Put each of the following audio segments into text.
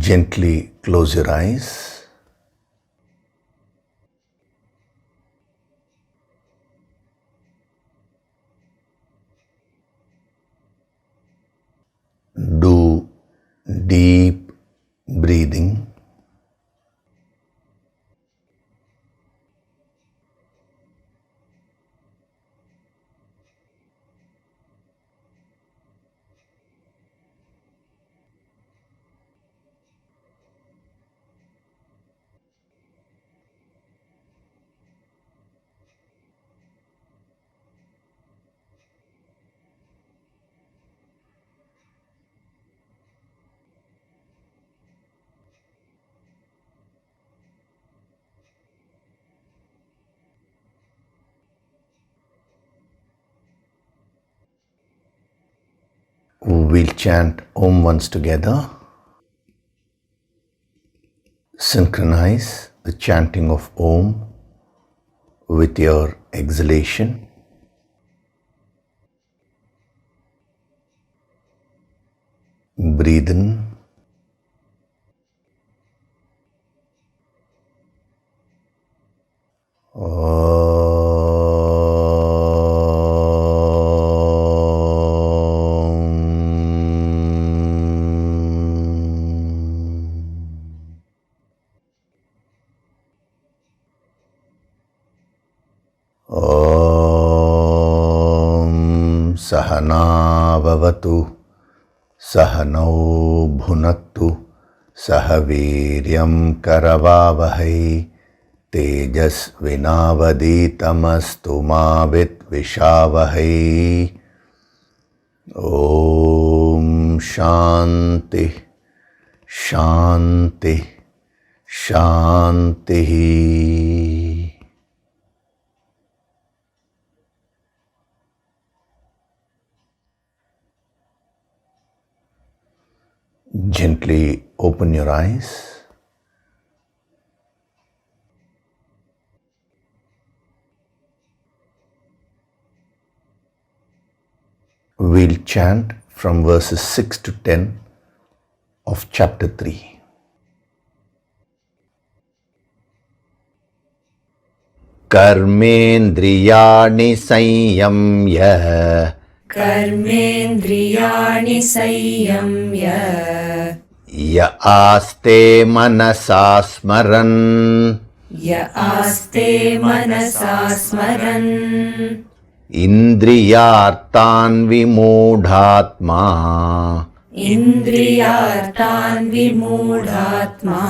Gently close your eyes. Do deep breathing. We'll chant Om once together. Synchronize the chanting of Om with your exhalation. Breathe in. Sahana bhavatu, Sahanau bhunaktu, Sahaviryam karavavahai, Tejas vinavaditamastu ma vidvishavahai. Om Shanti, Shanti, Shanti. Gently open your eyes. We'll chant from verses 6 to 10 of chapter 3. Karmendriyani sanyamya, Karmendriyani sanyamya, ya aste manasa smaran, ya aste manasa smaran, indriyartan vimudhatma, indriyartan vimudhatma,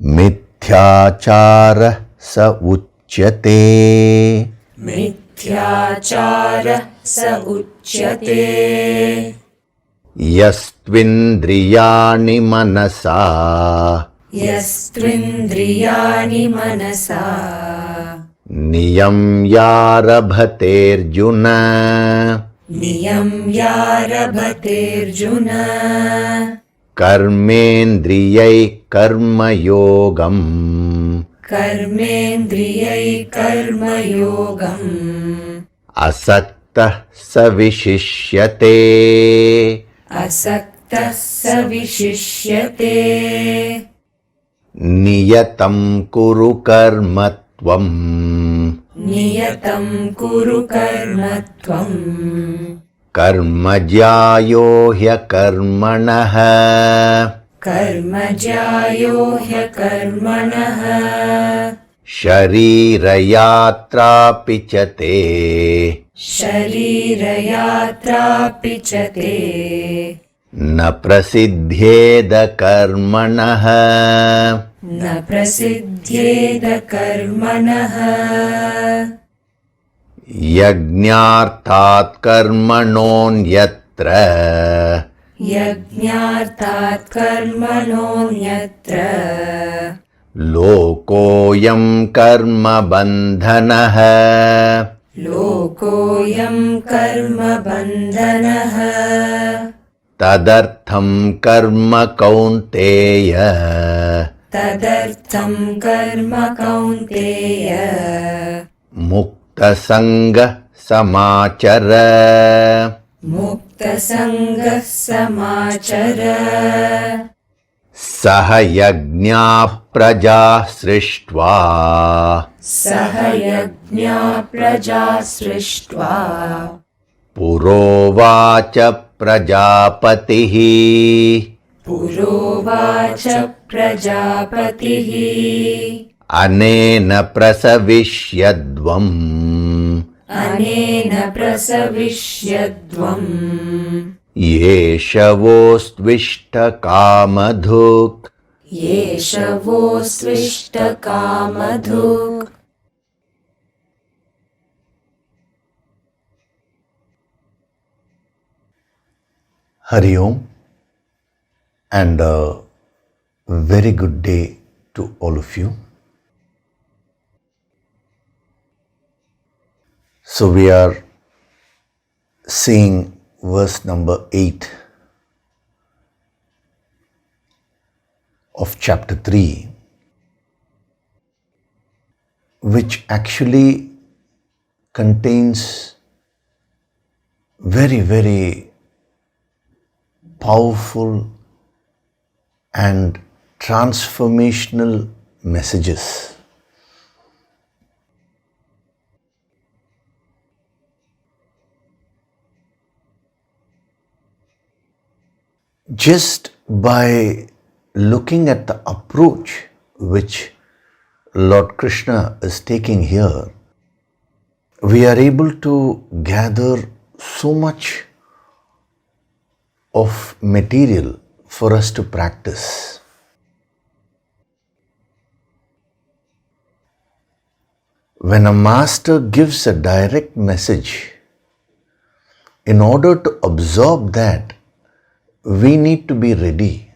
mithyachara sa uchyate, mithyachara sa uchyate, yastvindriyani manasa, yastvindriyani manasa, niyamyarabhaterjuna, niyamyarabhaterjuna, karmendriyai karmayogam, Karmendriyai karmayogam, asakta savishishyate, asakta savishishyate, niyatam kuru karmatvam, niyatam kuru karmatvam, karmajyayo hyakarmanaha, karmajayo hyakarmanaha, sharirayatra pichate, sharirayatra pichate, na prasidhyeda karmanaha, na prasidhyeda karmanaha, yajñarthat karmanonyatra, यज्ञार्थात् कर्मणोऽन्यत्र लोकोऽयं कर्मबन्धनः, लोकोऽयं कर्मबन्धनः, तदर्थं कर्म कौन्तेय, तदर्थं कर्म कौन्तेय, मुक्तसङ्गः समाचर, मुक्तसङ्गः समाचर, Saha yajna praja srishtva सह यज्ञा प्रजा सृष्ट्वा purovacha prajapatihi पुरोवाच प्रजापतिः anena prasavishyadvam अनेन प्रसविष्यद्वम् yeshavostvishta kamadhuk. येषवोऽस्विष्टकामधुक् Hari Om, and a very good day to all of you. So we are seeing verse number 8 of chapter 3, which actually contains very, very powerful and transformational messages. Just by looking at the approach which Lord Krishna is taking here, we are able to gather so much of material for us to practice. When a master gives a direct message, in order to absorb that, we need to be ready.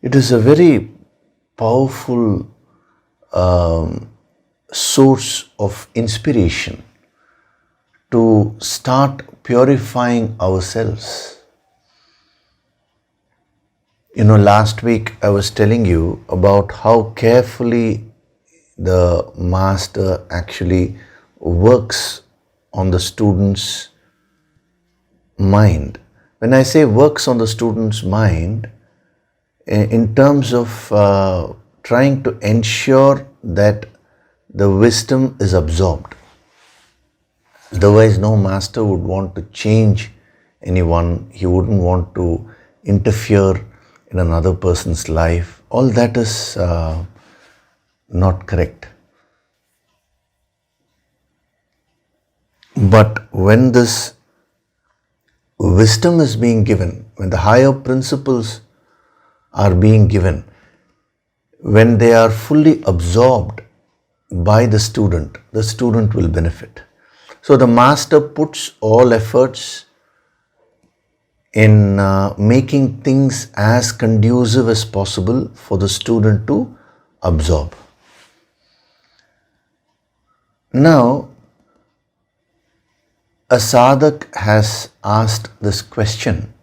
It is a very powerful source of inspiration to start purifying ourselves. Last week I was telling you about how carefully the master actually works on the student's mind. When I say works on the student's mind, in terms of trying to ensure that the wisdom is absorbed. Otherwise, no master would want to change anyone. He wouldn't want to interfere in another person's life. All that is not correct. But when this wisdom is being given, when the higher principles are being given, when they are fully absorbed by the student will benefit. So the master puts all efforts in making things as conducive as possible for the student to absorb. Now, a sadhak has asked this question,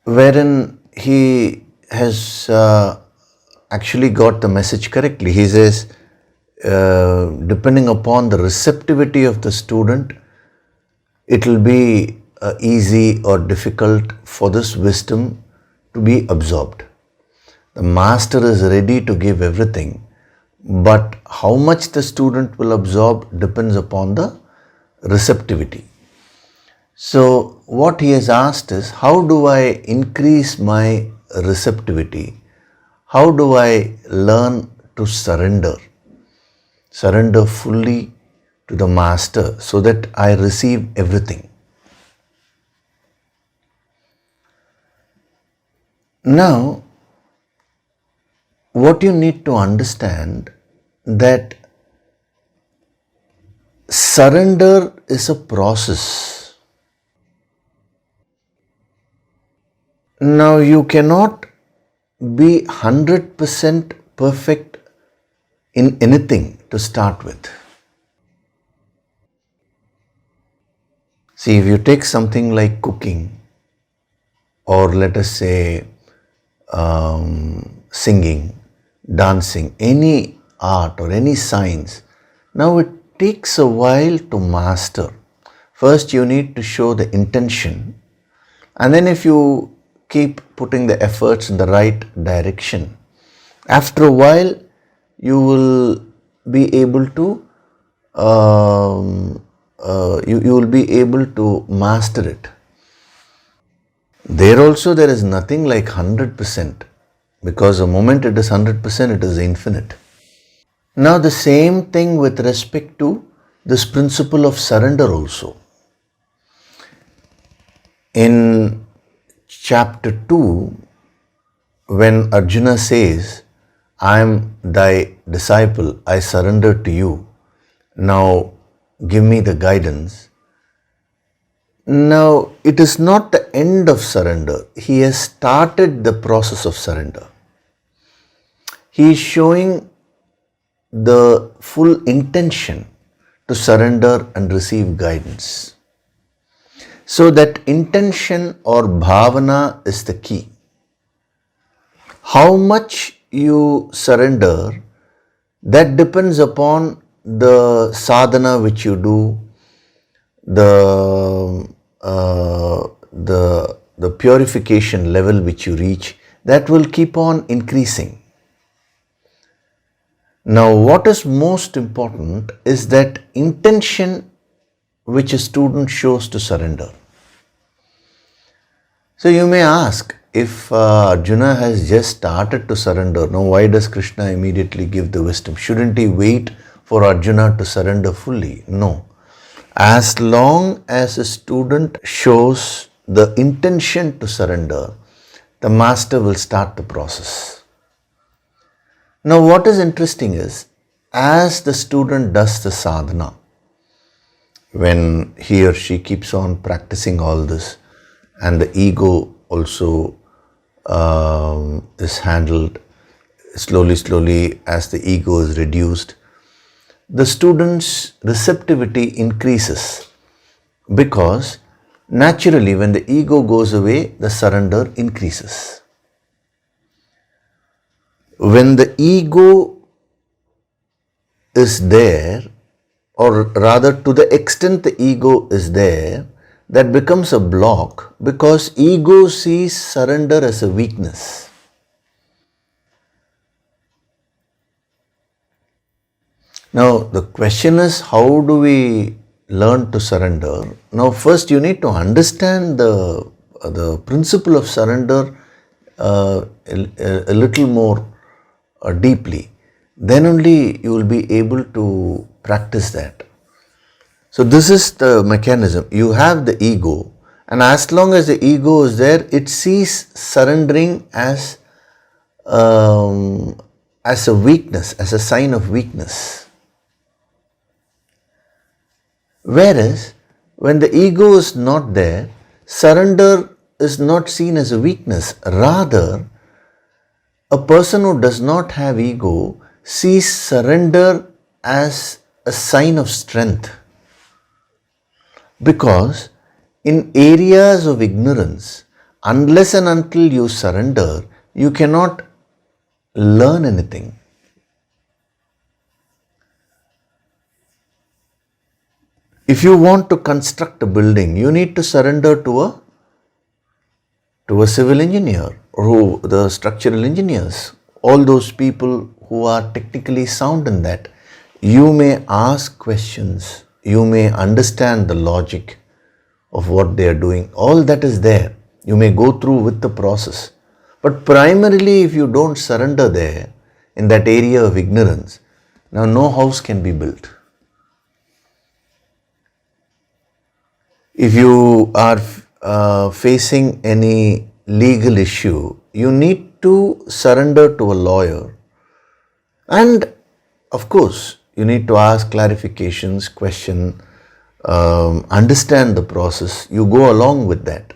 wherein he has actually got the message correctly. He says, depending upon the receptivity of the student, it will be easy or difficult for this wisdom to be absorbed. The master is ready to give everything, but how much the student will absorb depends upon the receptivity. So what he has asked is, how do I increase my receptivity? How do I learn to surrender? Surrender fully to the master so that I receive everything. Now, what you need to understand that surrender is a process. Now, you cannot be 100% perfect in anything to start with. See, if you take something like cooking, or let us say singing, dancing, any art or any science, now it takes a while to master. First, you need to show the intention, and then if you keep putting the efforts in the right direction, after a while, you will be able to you will be able to master it. There also there is nothing like 100%, because the moment it is 100%, it is infinite. Now the same thing with respect to this principle of surrender also. In chapter 2, when Arjuna says, I am thy disciple, I surrender to you, now give me the guidance. Now, it is not the end of surrender. He has started the process of surrender. He is showing the full intention to surrender and receive guidance. So that intention or bhavana is the key. How much you surrender, that depends upon the sadhana which you do, the purification level which you reach, that will keep on increasing. Now, what is most important is that intention which a student shows to surrender. So you may ask, if Arjuna has just started to surrender, now why does Krishna immediately give the wisdom? Shouldn't he wait for Arjuna to surrender fully? No. As long as a student shows the intention to surrender, the master will start the process. Now what is interesting is, as the student does the sadhana, when he or she keeps on practicing all this, and the ego also is handled slowly as the ego is reduced, the student's receptivity increases, because naturally when the ego goes away, the surrender increases. When the ego is there, or rather to the extent the ego is there, that becomes a block, because ego sees surrender as a weakness. Now the question is, how do we learn to surrender? Now first you need to understand the principle of surrender a little more deeply. Then only you will be able to practice that. So this is the mechanism. You have the ego, and as long as the ego is there, it sees surrendering as a weakness, as a sign of weakness. Whereas when the ego is not there, surrender is not seen as a weakness. Rather, a person who does not have ego sees surrender as a sign of strength. Because in areas of ignorance, unless and until you surrender, you cannot learn anything. If you want to construct a building, you need to surrender to a civil engineer, or the structural engineers, all those people who are technically sound in that. You may ask questions. You may understand the logic of what they are doing. All that is there. You may go through with the process. But primarily, if you don't surrender there, in that area of ignorance, now no house can be built. If you are facing any legal issue, you need to surrender to a lawyer. And of course, you need to ask clarifications, question, understand the process. You go along with that.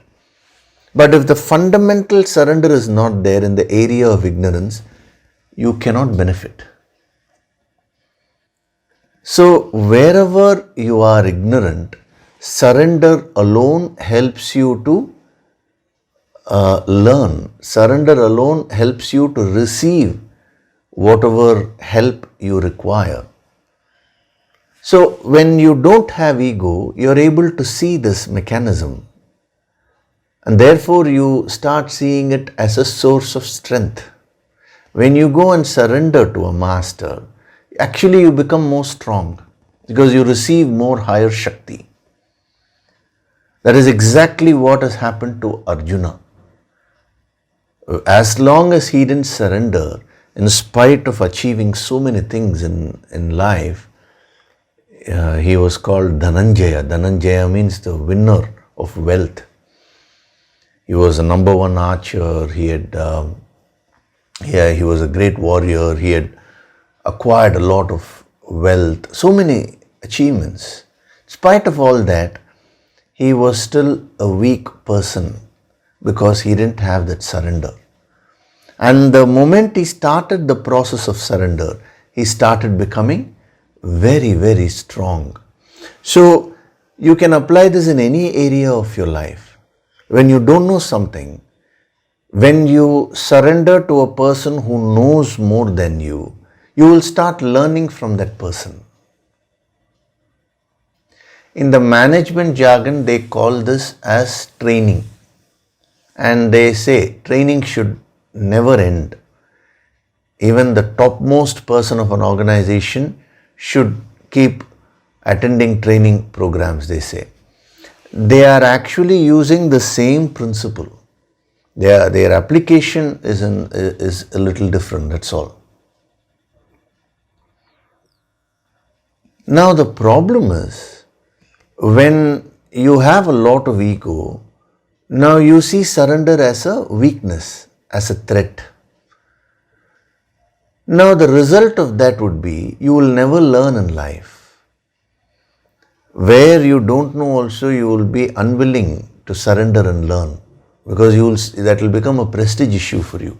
But if the fundamental surrender is not there in the area of ignorance, you cannot benefit. So wherever you are ignorant, surrender alone helps you to learn. Surrender alone helps you to receive whatever help you require. So when you don't have ego, you're able to see this mechanism, and therefore you start seeing it as a source of strength. When you go and surrender to a master, actually you become more strong because you receive more higher Shakti. That is exactly what has happened to Arjuna. As long as he didn't surrender, in spite of achieving so many things in life, he was called Dhananjaya. Dhananjaya means the winner of wealth. He was a number one archer. He was a great warrior. He had acquired a lot of wealth, so many achievements. In spite of all that, he was still a weak person because he didn't have that surrender. And the moment he started the process of surrender, he started becoming very, very strong. So you can apply this in any area of your life. When you don't know something, when you surrender to a person who knows more than you will start learning from that person. In the management jargon, they call this as training. And they say training should never end. Even the topmost person of an organization should keep attending training programs, they say. They are actually using the same principle. Their application is a little different, that's all. Now the problem is, when you have a lot of ego, now you see surrender as a weakness, as a threat. Now the result of that would be, you will never learn in life. Where you don't know also, you will be unwilling to surrender and learn, because that will become a prestige issue for you.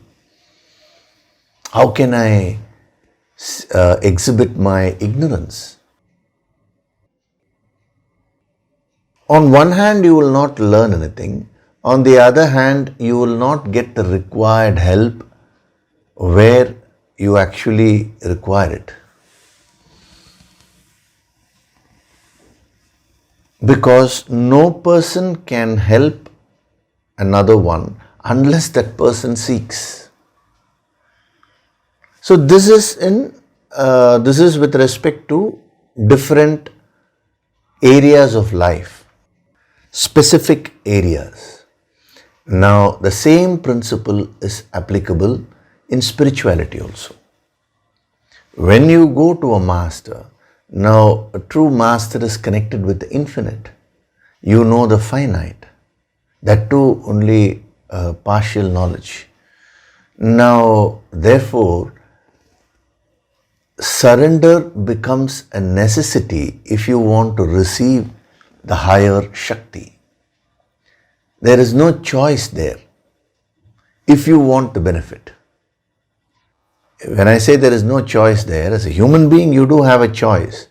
How can I exhibit my ignorance? On one hand, you will not learn anything. On the other hand, you will not get the required help where you actually require it. Because no person can help another one unless that person seeks. So this is with respect to different areas of life. Specific areas. Now, the same principle is applicable in spirituality also. When you go to a master, now a true master is connected with the infinite. You know the finite. That too only partial knowledge. Now, therefore, surrender becomes a necessity if you want to receive the higher Shakti. There is no choice there if you want the benefit. When I say there is no choice there, as a human being you do have a choice.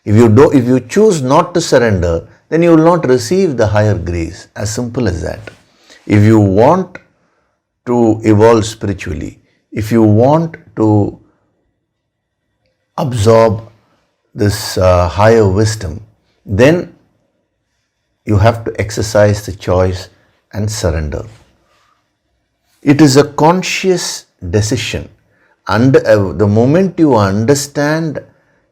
If you choose not to surrender, then you will not receive the higher grace. As simple as that. If you want to evolve spiritually, if you want to absorb this higher wisdom, then you have to exercise the choice and surrender. It is a conscious decision. And the moment you understand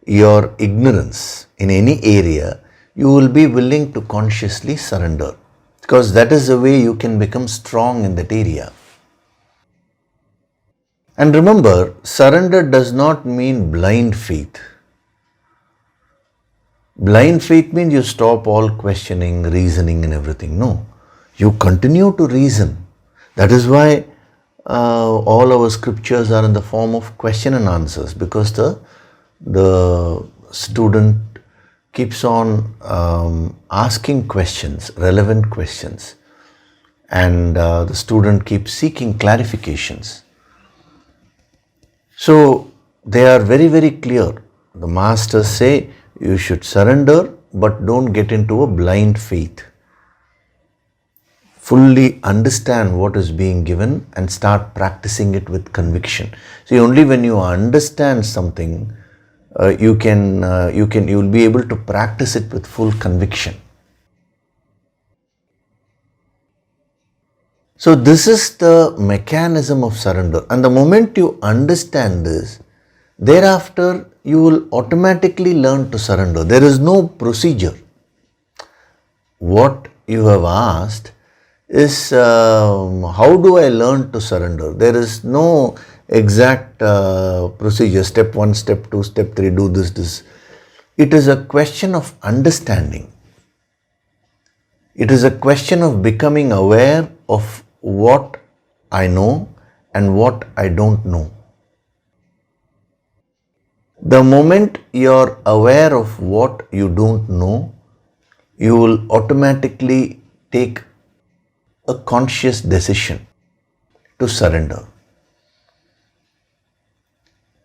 your ignorance in any area, you will be willing to consciously surrender, because that is the way you can become strong in that area. And remember, surrender does not mean blind faith. Blind faith means you stop all questioning, reasoning and everything. No, you continue to reason. That is why all our scriptures are in the form of question and answers, because the student keeps on asking questions, relevant questions, and the student keeps seeking clarifications. So they are very, very clear. The masters say you should surrender, but don't get into a blind faith. Fully understand what is being given and start practicing it with conviction. See, only when you understand something you will be able to practice it with full conviction. So this is the mechanism of surrender, and the moment you understand this, thereafter you will automatically learn to surrender. There is no procedure. What you have asked is how do I learn to surrender? There is no exact procedure, step 1, step 2, step 3, do this. It is a question of understanding. It is a question of becoming aware of what I know and what I don't know. The moment you're aware of what you don't know, you will automatically take a conscious decision to surrender.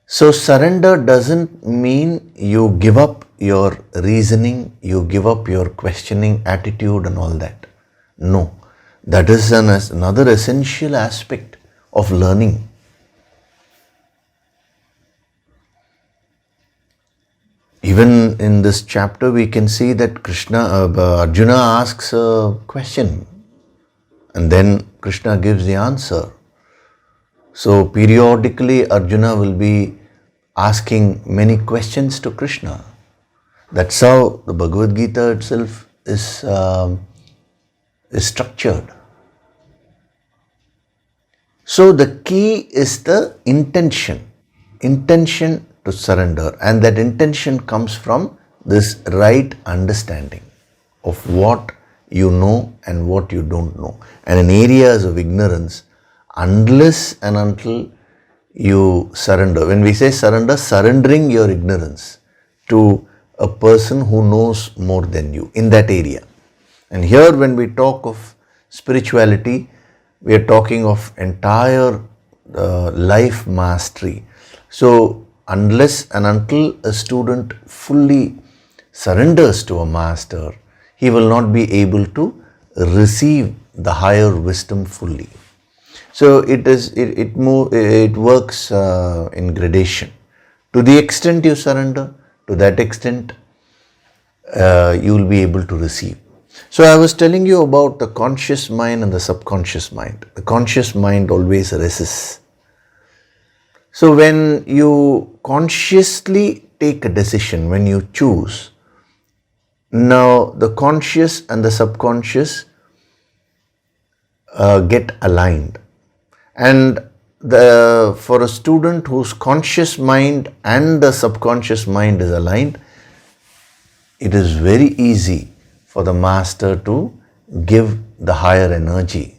So surrender doesn't mean you give up your reasoning, you give up your questioning attitude and all that. No, that is another essential aspect of learning. Even in this chapter, we can see that Arjuna asks a question, and then Krishna gives the answer. So periodically, Arjuna will be asking many questions to Krishna. That's how the Bhagavad Gita itself is structured. So the key is the intention to surrender, and that intention comes from this right understanding of what you know and what you don't know. And in areas of ignorance, unless and until you surrender, when we say surrender, surrendering your ignorance to a person who knows more than you in that area. And here when we talk of spirituality, we are talking of entire life mastery. So unless and until a student fully surrenders to a master, he will not be able to receive the higher wisdom fully. So it works in gradation. To the extent you surrender, to that extent you will be able to receive. So I was telling you about the conscious mind and the subconscious mind. The conscious mind always resists. So when you consciously take a decision, when you choose, now the conscious and the subconscious get aligned. And for a student whose conscious mind and the subconscious mind is aligned, it is very easy for the master to give the higher energy.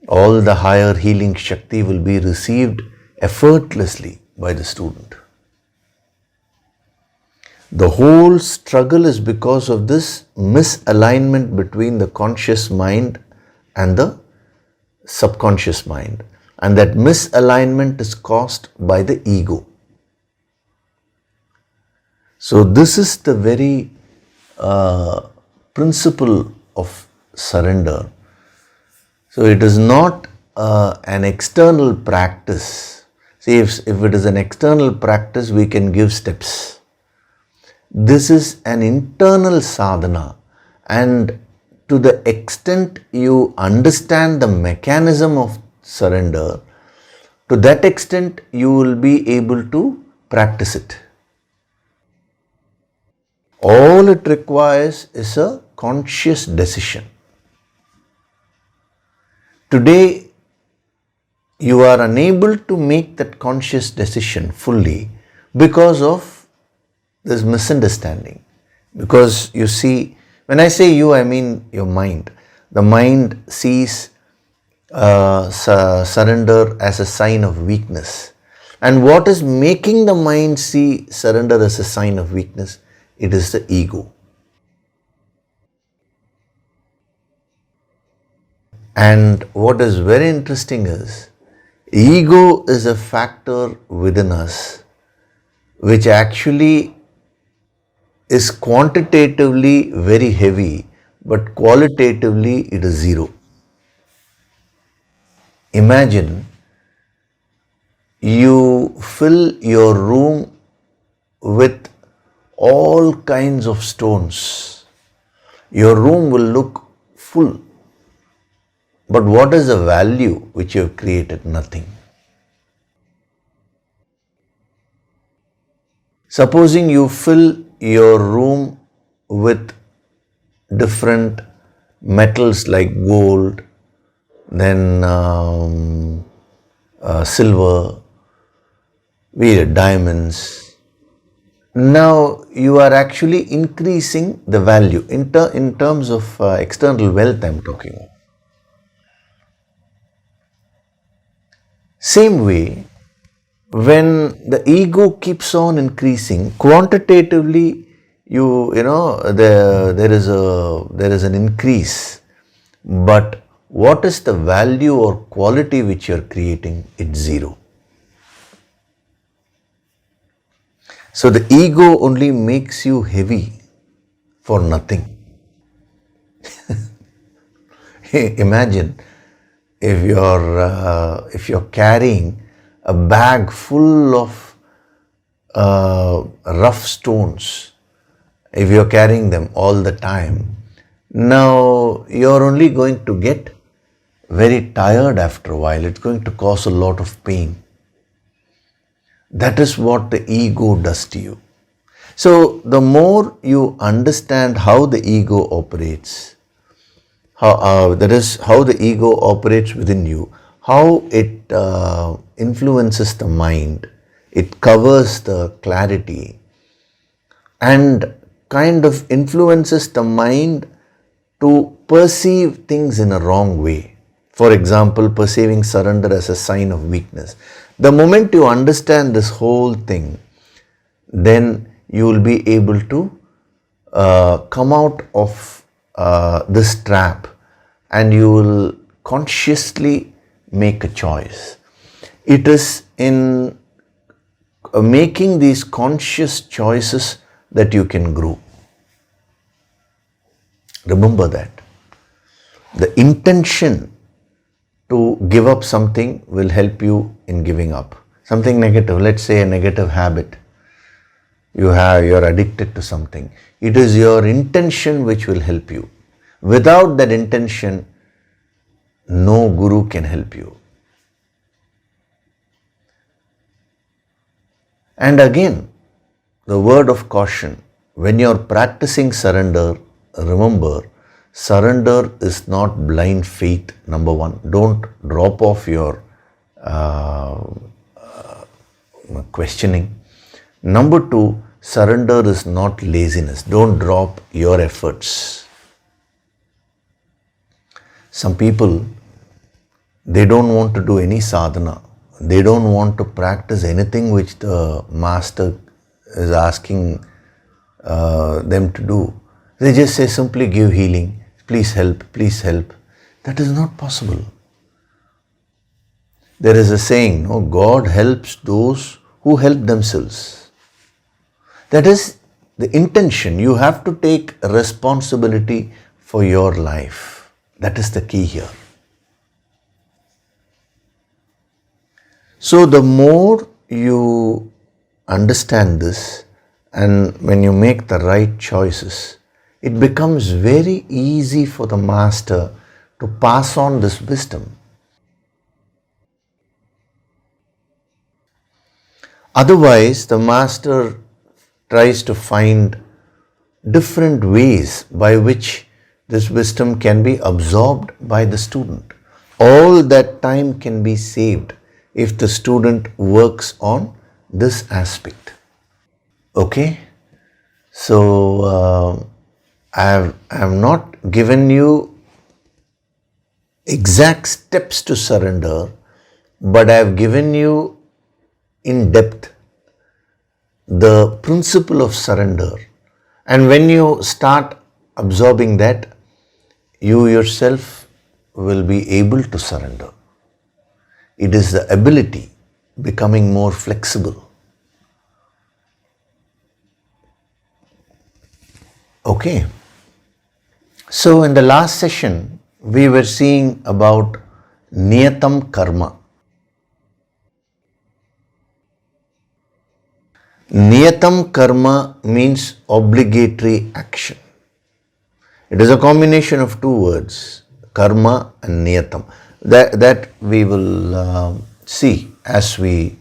All the higher healing Shakti will be received effortlessly by the student. The whole struggle is because of this misalignment between the conscious mind and the subconscious mind. And that misalignment is caused by the ego. So this is the very principle of surrender. So it is not an external practice. See, if it is an external practice, we can give steps. This is an internal sadhana, and to the extent you understand the mechanism of surrender, to that extent you will be able to practice it. All it requires is a conscious decision. Today, you are unable to make that conscious decision fully because of this misunderstanding. Because you see, when I say you, I mean your mind. The mind sees surrender as a sign of weakness. And what is making the mind see surrender as a sign of weakness? It is the ego. And what is very interesting is, ego is a factor within us which actually is quantitatively very heavy, but qualitatively it is zero. Imagine you fill your room with all kinds of stones. Your room will look full. But what is the value which you have created? Nothing. Supposing you fill your room with different metals like gold, then silver, diamonds. Now you are actually increasing the value in terms of external wealth I'm talking about. Same way, when the ego keeps on increasing, quantitatively there is an increase, but what is the value or quality which you are creating? It's zero. So the ego only makes you heavy for nothing. Imagine if you're carrying a bag full of rough stones, if you're carrying them all the time, now you're only going to get very tired after a while. It's going to cause a lot of pain. That is what the ego does to you. So the more you understand how the ego operates, how the ego operates within you, how it influences the mind, it covers the clarity and kind of influences the mind to perceive things in a wrong way. For example, perceiving surrender as a sign of weakness. The moment you understand this whole thing, then you will be able to come out of this trap and you will consciously make a choice. It is in making these conscious choices that you can grow. Remember that. The intention to give up something will help you in giving up. Something negative, let's say a negative habit. You're addicted to something. It is your intention which will help you. Without that intention, no guru can help you. And again, the word of caution, when you're practicing surrender, remember, surrender is not blind faith, number one. Don't drop off your questioning. Number two, surrender is not laziness. Don't drop your efforts. Some people, they don't want to do any sadhana. They don't want to practice anything which the master is asking them to do. They just say simply give healing, please help, please help. That is not possible. There is a saying, no, God helps those who help themselves. That is the intention. You have to take responsibility for your life. That is the key here. So the more you understand this and when you make the right choices, it becomes very easy for the master to pass on this wisdom. Otherwise, the master tries to find different ways by which this wisdom can be absorbed by the student. All that time can be saved if the student works on this aspect. Okay? So, I have not given you exact steps to surrender, but I have given you in depth the principle of surrender. And when you start absorbing that, you yourself will be able to surrender. It is the ability becoming more flexible. Okay. So in the last session, we were seeing about niyatam karma. Niyatam karma means obligatory action. It is a combination of two words, karma and niyatam. That we will see as we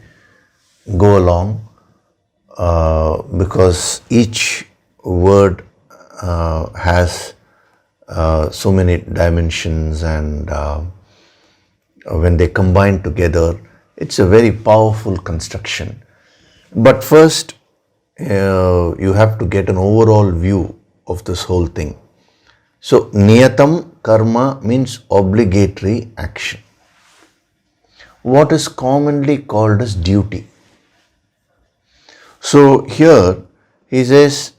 go along, because each word has so many dimensions, and when they combine together, it's a very powerful construction. But first, you have to get an overall view of this whole thing. So, niyatam karma means obligatory action. What is commonly called as duty. So, here he says,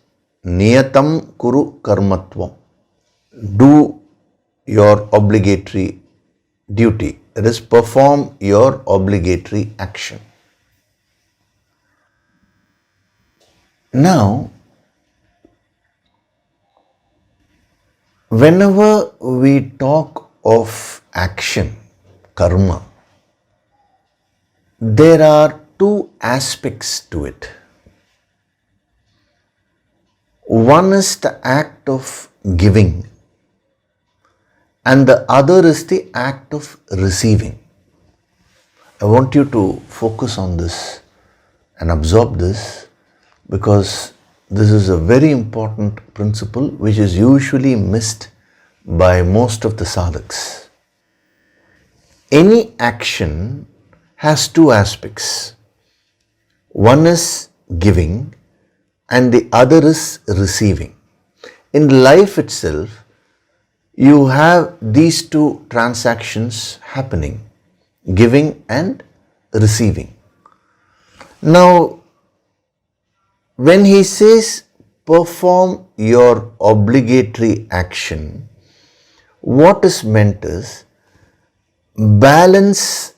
niyatam kuru karmatvam. Do your obligatory duty. That is, perform your obligatory action. Now, whenever we talk of action, karma, there are two aspects to it. One is the act of giving, and the other is the act of receiving. I want you to focus on this and absorb this, because this is a very important principle which is usually missed by most of the sadhaks. Any action has two aspects. One is giving and the other is receiving. In life itself, you have these two transactions happening, giving and receiving. Now, when he says perform your obligatory action, what is meant is balance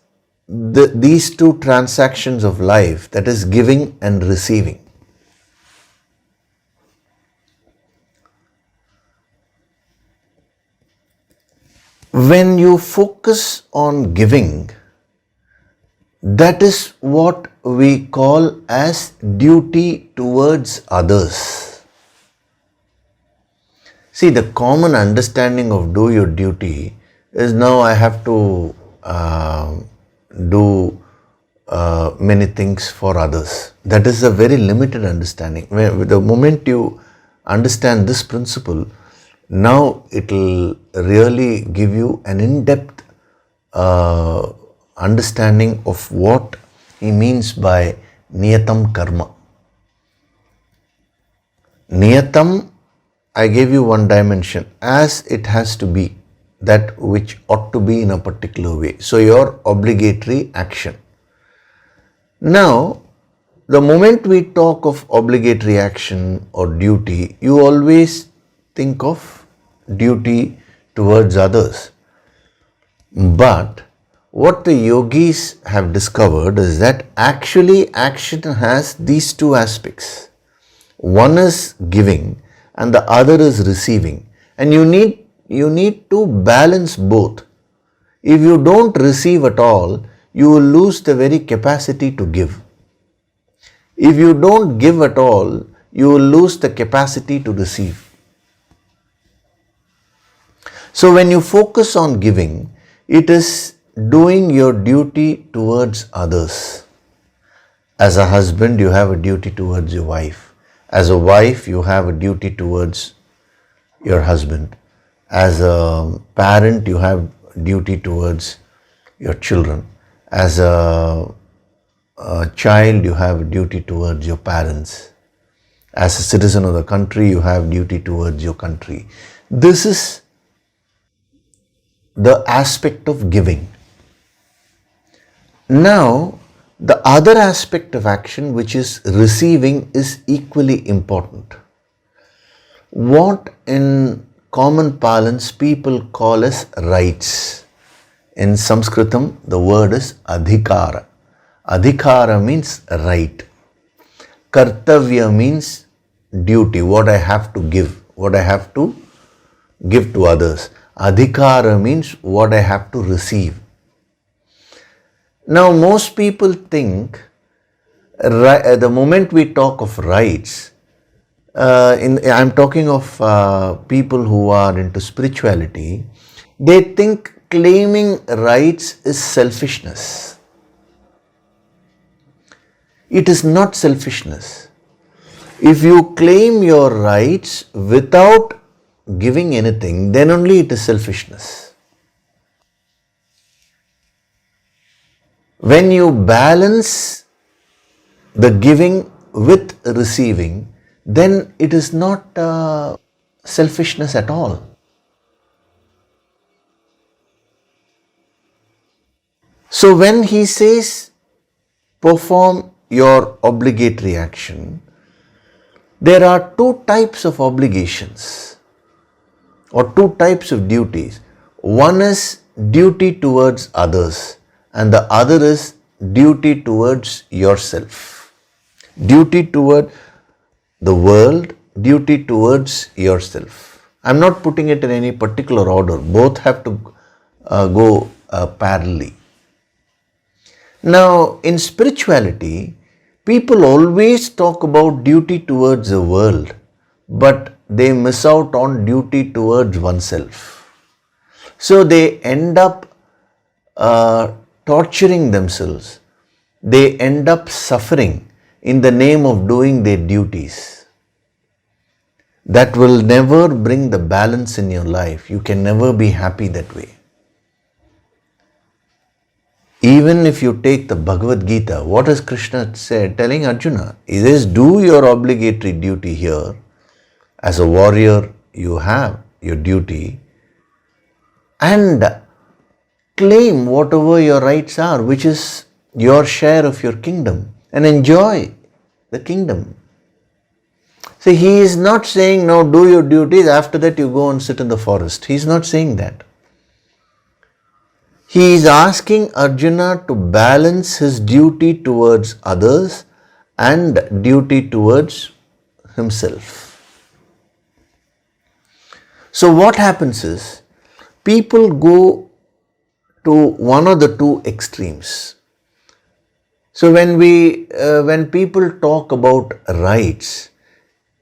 these two transactions of life, that is giving and receiving. When you focus on giving, that is what we call as duty towards others. See, the common understanding of do your duty is now I have to do many things for others. That is a very limited understanding. The moment you understand this principle, now it will really give you an in-depth understanding of what he means by niyatam karma. Niyatam, I gave you one dimension, as it has to be, that which ought to be in a particular way. So your obligatory action. Now, the moment we talk of obligatory action or duty, you always think of duty towards others. But what the yogis have discovered is that actually action has these two aspects. One is giving and the other is receiving. And you need to balance both. If you don't receive at all, you will lose the very capacity to give. If you don't give at all, you will lose the capacity to receive. So when you focus on giving, it is doing your duty towards others. As a husband, you have a duty towards your wife. As a wife, you have a duty towards your husband. As a parent, you have duty towards your children. As a child, you have a duty towards your parents. As a citizen of the country, you have duty towards your country. This is the aspect of giving. Now, the other aspect of action, which is receiving, is equally important. What in common parlance people call as rights. In Sanskritam, the word is adhikara. Adhikara means right. Kartavya means duty, what I have to give, what I have to give to others. Adhikara means what I have to receive. Now, most people think The moment we talk of rights, I'm talking of people who are into spirituality, they think claiming rights is selfishness. It is not selfishness. If you claim your rights without giving anything, then only it is selfishness. When you balance the giving with receiving, then it is not selfishness at all. So when he says perform your obligatory action, there are two types of obligations or two types of duties. One is duty towards others and the other is duty towards yourself. Duty toward the world, duty towards yourself. I'm not putting it in any particular order. Both have to go parallelly. Now, in spirituality, people always talk about duty towards the world, but they miss out on duty towards oneself. So they end up torturing themselves. They end up suffering in the name of doing their duties. That will never bring the balance in your life. You can never be happy that way. Even if you take the Bhagavad Gita, what has Krishna said, telling Arjuna? He says, do your obligatory duty here. As a warrior, you have your duty and claim whatever your rights are, which is your share of your kingdom, and enjoy the kingdom. See, he is not saying, now do your duties, after that you go and sit in the forest. He is not saying that. He is asking Arjuna to balance his duty towards others and duty towards himself. So what happens is, people go to one of the two extremes. So when people talk about rights,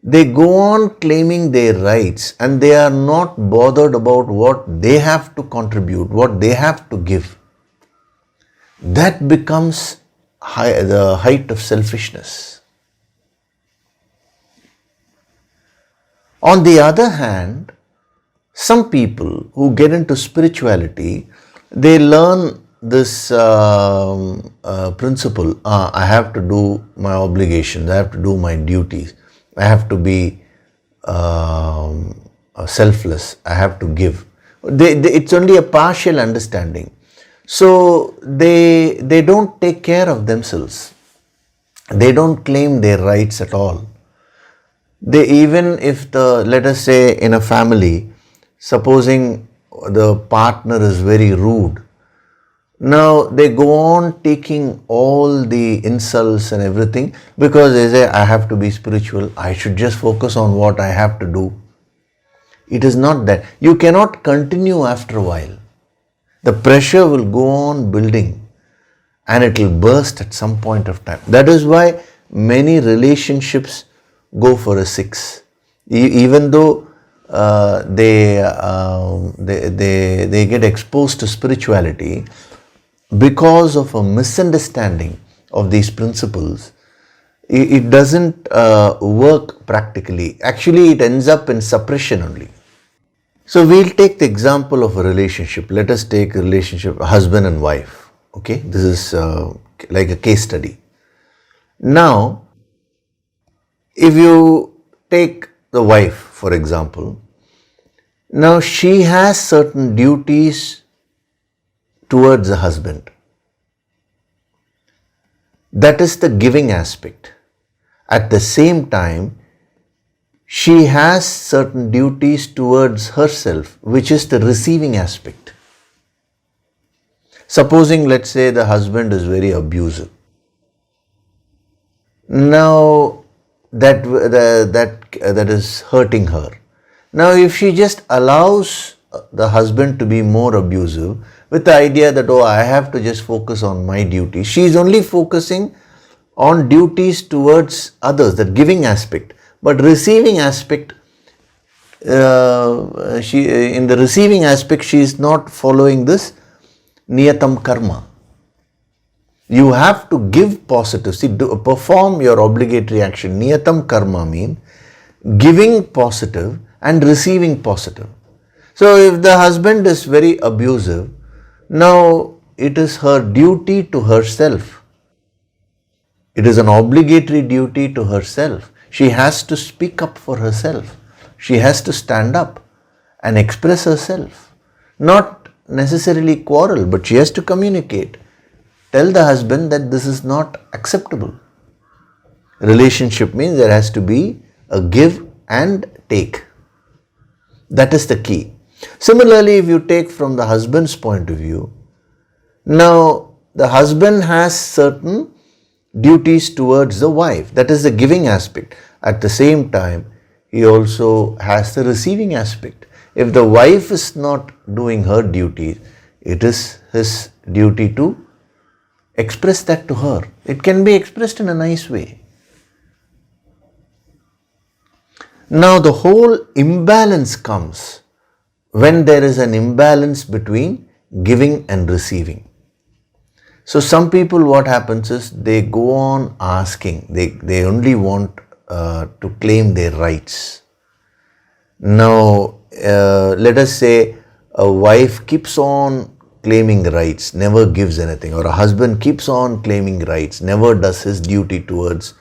they go on claiming their rights and they are not bothered about what they have to contribute, what they have to give. That becomes the height of selfishness. On the other hand, some people who get into spirituality, they learn this principle, I have to do my obligations, I have to do my duties. I have to be selfless. I have to give. It's only a partial understanding. So they don't take care of themselves. They don't claim their rights at all. Even if let us say in a family, supposing the partner is very rude, now they go on taking all the insults and everything because they say, I have to be spiritual, I should just focus on what I have to do. It is not that. You cannot continue after a while. The pressure will go on building and it will burst at some point of time. That is why many relationships go for a 6. Even though they get exposed to spirituality, because of a misunderstanding of these principles, it doesn't work practically. Actually, it ends up in suppression only. So we'll take the example of a relationship. Let us take a relationship, husband and wife. Okay, this is like a case study. Now, if you take the wife, for example, now she has certain duties towards the husband. That is the giving aspect. At the same time, she has certain duties towards herself, which is the receiving aspect. Supposing, let's say, the husband is very abusive. Now, that is hurting her. Now, if she just allows the husband to be more abusive with the idea that, oh, I have to just focus on my duty, she is only focusing on duties towards others, that giving aspect. But receiving aspect, in the receiving aspect, she is not following this niyatam karma. You have to give positive. See, perform your obligatory action. Niyatam karma means giving positive and receiving positive. So if the husband is very abusive, now it is her duty to herself. It is an obligatory duty to herself. She has to speak up for herself. She has to stand up and express herself. Not necessarily quarrel, but she has to communicate. Tell the husband that this is not acceptable. Relationship means there has to be a give and take. That is the key. Similarly, if you take from the husband's point of view, now the husband has certain duties towards the wife. That is the giving aspect. At the same time, he also has the receiving aspect. If the wife is not doing her duties, it is his duty to express that to her. It can be expressed in a nice way. Now the whole imbalance comes when there is an imbalance between giving and receiving. So some people, what happens is they go on asking, they only want to claim their rights. Now let us say a wife keeps on claiming rights, never gives anything, or a husband keeps on claiming rights, never does his duty towards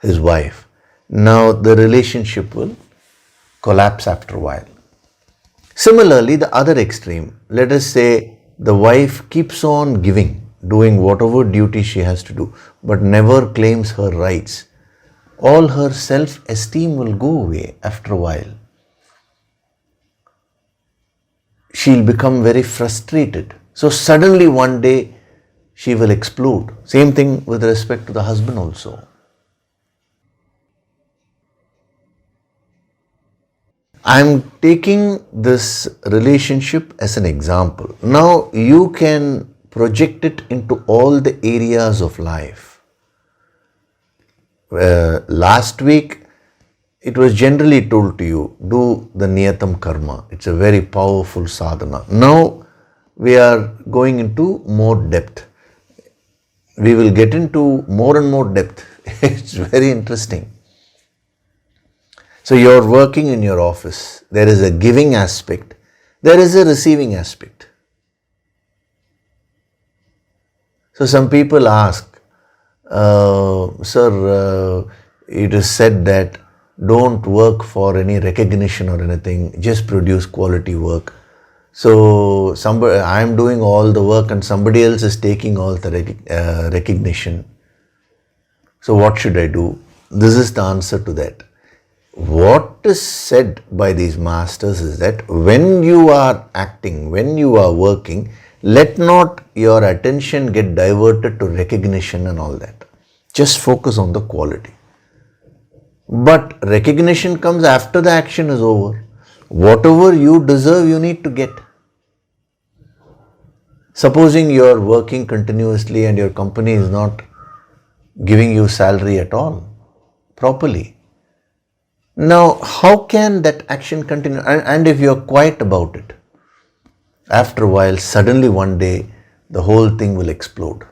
his wife. Now the relationship will collapse after a while. Similarly, the other extreme, let us say the wife keeps on giving, doing whatever duty she has to do, but never claims her rights. All her self-esteem will go away after a while. She'll become very frustrated. So suddenly one day she will explode. Same thing with respect to the husband also. I'm taking this relationship as an example. Now you can project it into all the areas of life. Last week, it was generally told to you, do the niyatam karma. It's a very powerful sadhana. Now we are going into more depth. We will get into more and more depth. It's very interesting. So you're working in your office. There is a giving aspect. There is a receiving aspect. So some people ask, sir, it is said that don't work for any recognition or anything, just produce quality work. So I am doing all the work and somebody else is taking all the recognition. So what should I do? This is the answer to that. What is said by these masters is that when you are acting, when you are working, let not your attention get diverted to recognition and all that. Just focus on the quality. But recognition comes after the action is over. Whatever you deserve, you need to get. Supposing you are working continuously and your company is not giving you salary at all, properly. Now, how can that action continue? And if you are quiet about it, after a while, suddenly one day, the whole thing will explode.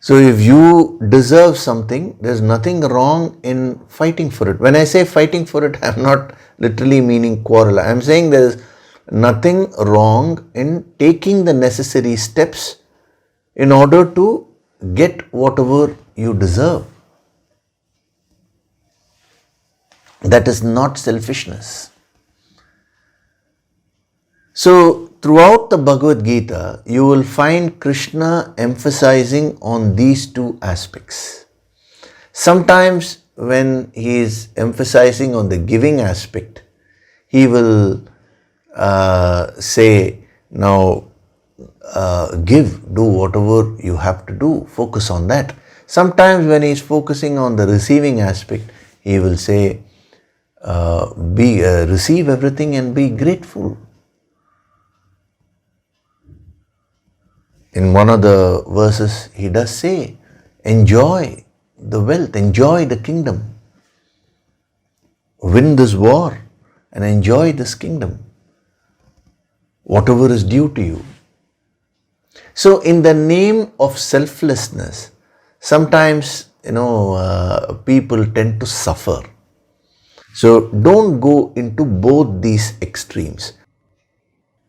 So if you deserve something, there's nothing wrong in fighting for it. When I say fighting for it, I'm not literally meaning quarrel. I'm saying there's nothing wrong in taking the necessary steps in order to get whatever you deserve. That is not selfishness. So throughout the Bhagavad Gita, you will find Krishna emphasizing on these two aspects. Sometimes when he is emphasizing on the giving aspect, he will say, now give, do whatever you have to do, focus on that. Sometimes when he is focusing on the receiving aspect, he will say, receive everything and be grateful. In one of the verses, he does say, enjoy the wealth, enjoy the kingdom. Win this war and enjoy this kingdom. Whatever is due to you. So in the name of selflessness, sometimes, people tend to suffer. So don't go into both these extremes.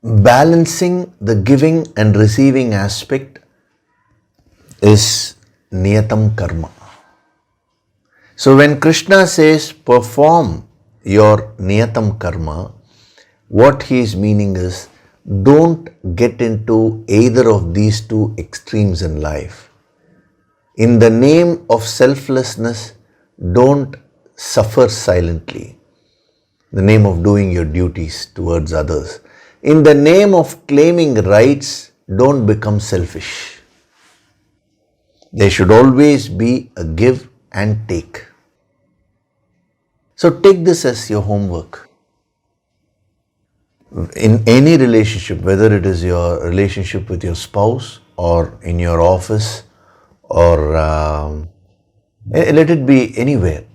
Balancing the giving and receiving aspect is niyatam karma. So when Krishna says perform your niyatam karma, what he is meaning is don't get into either of these two extremes in life. In the name of selflessness, don't suffer silently. In the name of doing your duties towards others. In the name of claiming rights, don't become selfish. There should always be a give and take. So take this as your homework. In any relationship, whether it is your relationship with your spouse or in your office or let it be anywhere.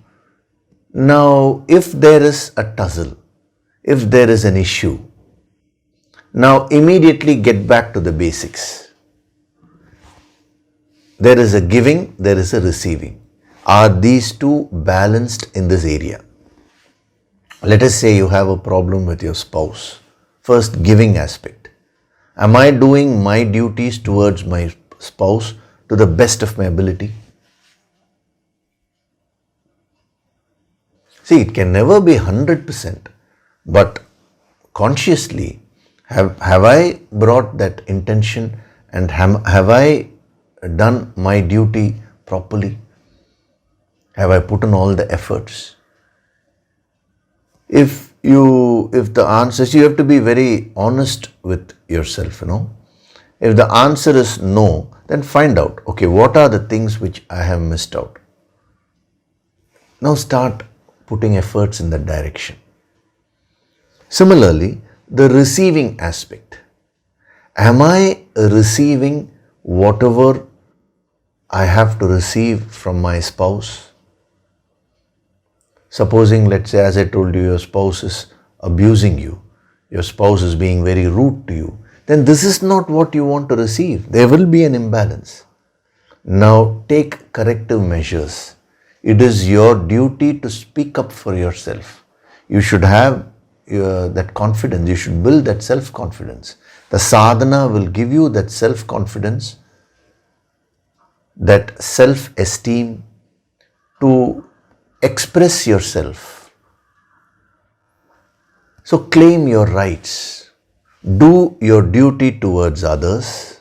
Now, if there is a tussle, if there is an issue, now immediately get back to the basics. There is a giving, there is a receiving. Are these two balanced in this area? Let us say you have a problem with your spouse. First, giving aspect. Am I doing my duties towards my spouse to the best of my ability? See, it can never be 100%, but consciously, have I brought that intention and have I done my duty properly? Have I put in all the efforts? If the answer is, you have to be very honest with yourself, If the answer is no, then find out, okay, what are the things which I have missed out? Now start putting efforts in that direction. Similarly, the receiving aspect. Am I receiving whatever I have to receive from my spouse? Supposing, let's say, as I told you, your spouse is abusing you, your spouse is being very rude to you, then this is not what you want to receive. There will be an imbalance. Now take corrective measures. It is your duty to speak up for yourself. You should have that confidence. You should build that self-confidence. The sadhana will give you that self-confidence, that self-esteem to express yourself. So claim your rights. Do your duty towards others.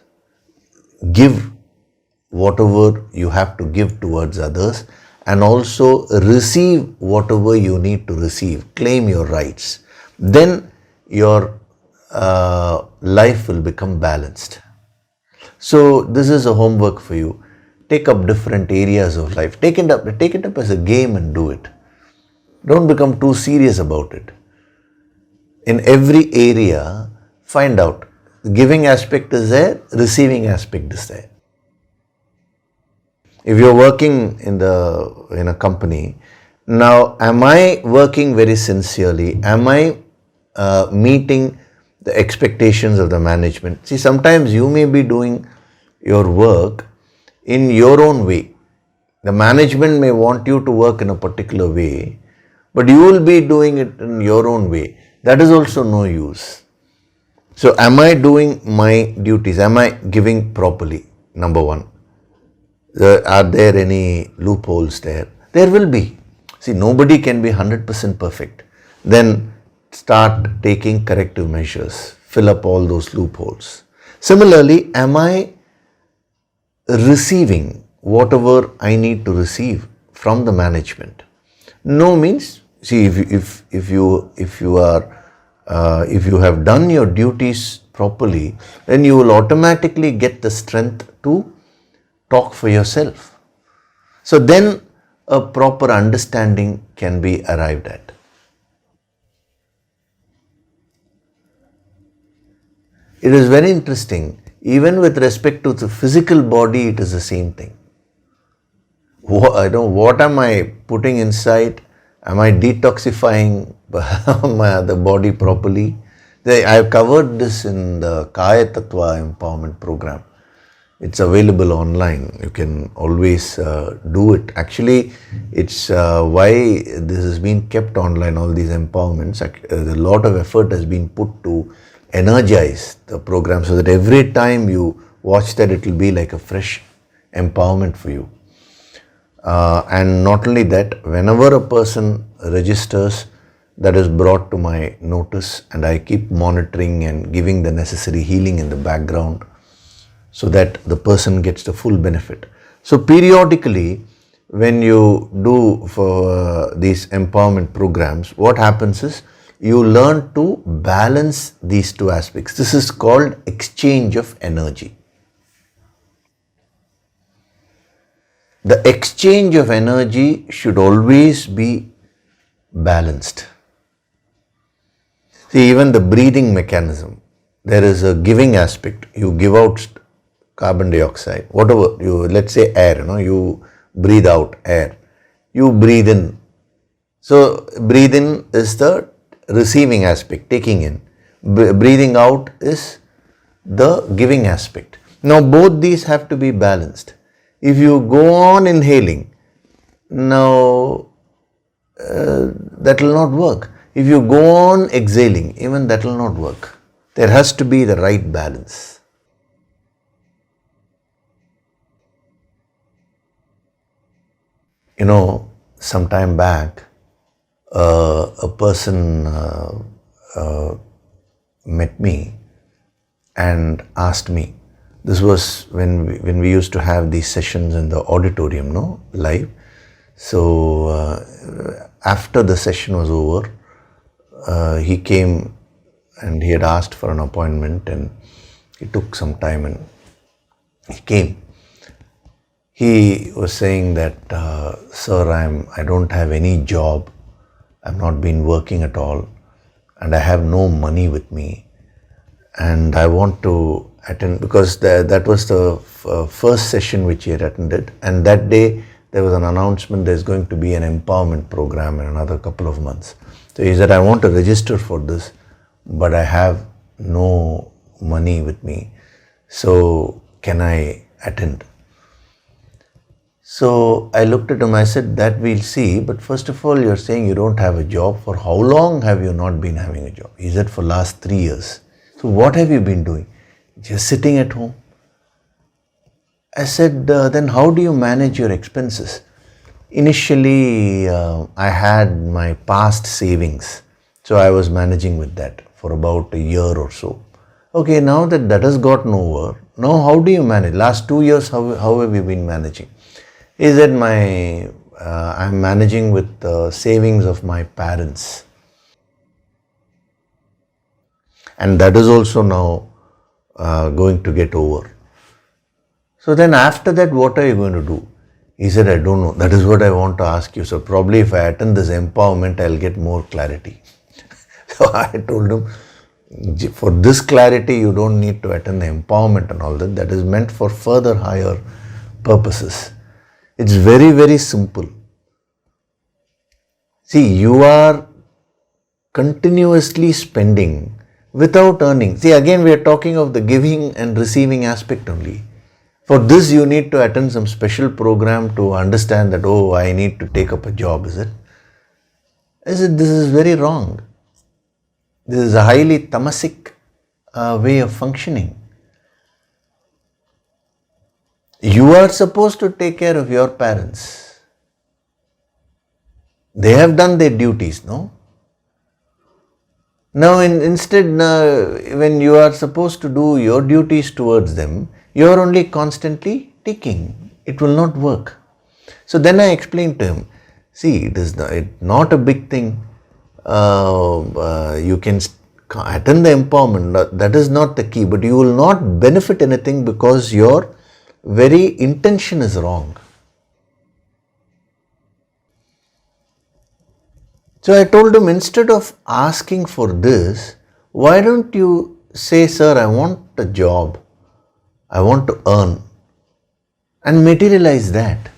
Give whatever you have to give towards others, and also receive whatever you need to receive. Claim your rights. Then your life will become balanced. So this is a homework for you. Take up different areas of life. Take it up as a game and do it. Don't become too serious about it. In every area, find out. The giving aspect is there, receiving aspect is there. If you're working in a company, now am I working very sincerely? Am I meeting the expectations of the management? See, sometimes you may be doing your work in your own way. The management may want you to work in a particular way, but you will be doing it in your own way. That is also no use. So am I doing my duties? Am I giving properly? Number one. Are there any loopholes there? There will be. See, nobody can be 100% perfect. Then start taking corrective measures. Fill up all those loopholes. Similarly, am I receiving whatever I need to receive from the management? No means, see, if you have done your duties properly, then you will automatically get the strength to talk for yourself. So then a proper understanding can be arrived at. It is very interesting. Even with respect to the physical body, it is the same thing. What am I putting inside? Am I detoxifying the body properly? I have covered this in the Kaya Tattva Empowerment Program. It's available online. You can always do it. Actually, it's why this has been kept online, all these empowerments. A lot of effort has been put to energize the program so that every time you watch that, it will be like a fresh empowerment for you. And not only that, whenever a person registers, that is brought to my notice, and I keep monitoring and giving the necessary healing in the background so that the person gets the full benefit. So periodically, when you do for these empowerment programs, what happens is you learn to balance these two aspects. This is called exchange of energy. The exchange of energy should always be balanced. See, even the breathing mechanism, there is a giving aspect. You give out carbon dioxide, whatever you, let's say air, you breathe out air, you breathe in. So breathe in is the receiving aspect, taking in. Breathing out is the giving aspect. Now both these have to be balanced. If you go on inhaling, now that will not work. If you go on exhaling, even that will not work. There has to be the right balance. Some time back, a person met me and asked me. This was when we used to have these sessions in the auditorium, live. So after the session was over, he came and he had asked for an appointment, and he took some time and he came. He was saying that, sir, I don't have any job. I've not been working at all, and I have no money with me, and I want to attend, because that was the first session which he had attended, and that day there was an announcement there's going to be an empowerment program in another couple of months. So he said, I want to register for this, but I have no money with me. So can I attend? So I looked at him, I said, that we'll see, but first of all, you're saying you don't have a job. For how long have you not been having a job? He said, for last 3 years. So what have you been doing? Just sitting at home. I said, then how do you manage your expenses? Initially, I had my past savings. So I was managing with that for about a year or so. Okay, now that has gotten over, now how do you manage? Last 2 years, how have you been managing? He said, I'm managing with the savings of my parents. And that is also now going to get over. So then after that, what are you going to do? He said, I don't know. That is what I want to ask you. So probably if I attend this empowerment, I'll get more clarity. So I told him, for this clarity, you don't need to attend the empowerment and all that. That is meant for further higher purposes. It's very, very simple. See, you are continuously spending without earning. See, again, we are talking of the giving and receiving aspect only. For this, you need to attend some special program to understand that, oh, I need to take up a job, is it? This is very wrong. This is a highly tamasic way of functioning. You are supposed to take care of your parents. They have done their duties, no? Now, instead, when you are supposed to do your duties towards them, you are only constantly taking. It will not work. So then I explained to him, see, it is not a big thing. You can attend the empowerment, that is not the key, but you will not benefit anything because your very intention is wrong. So I told him, instead of asking for this, why don't you say, sir, I want a job. I want to earn, and materialize that.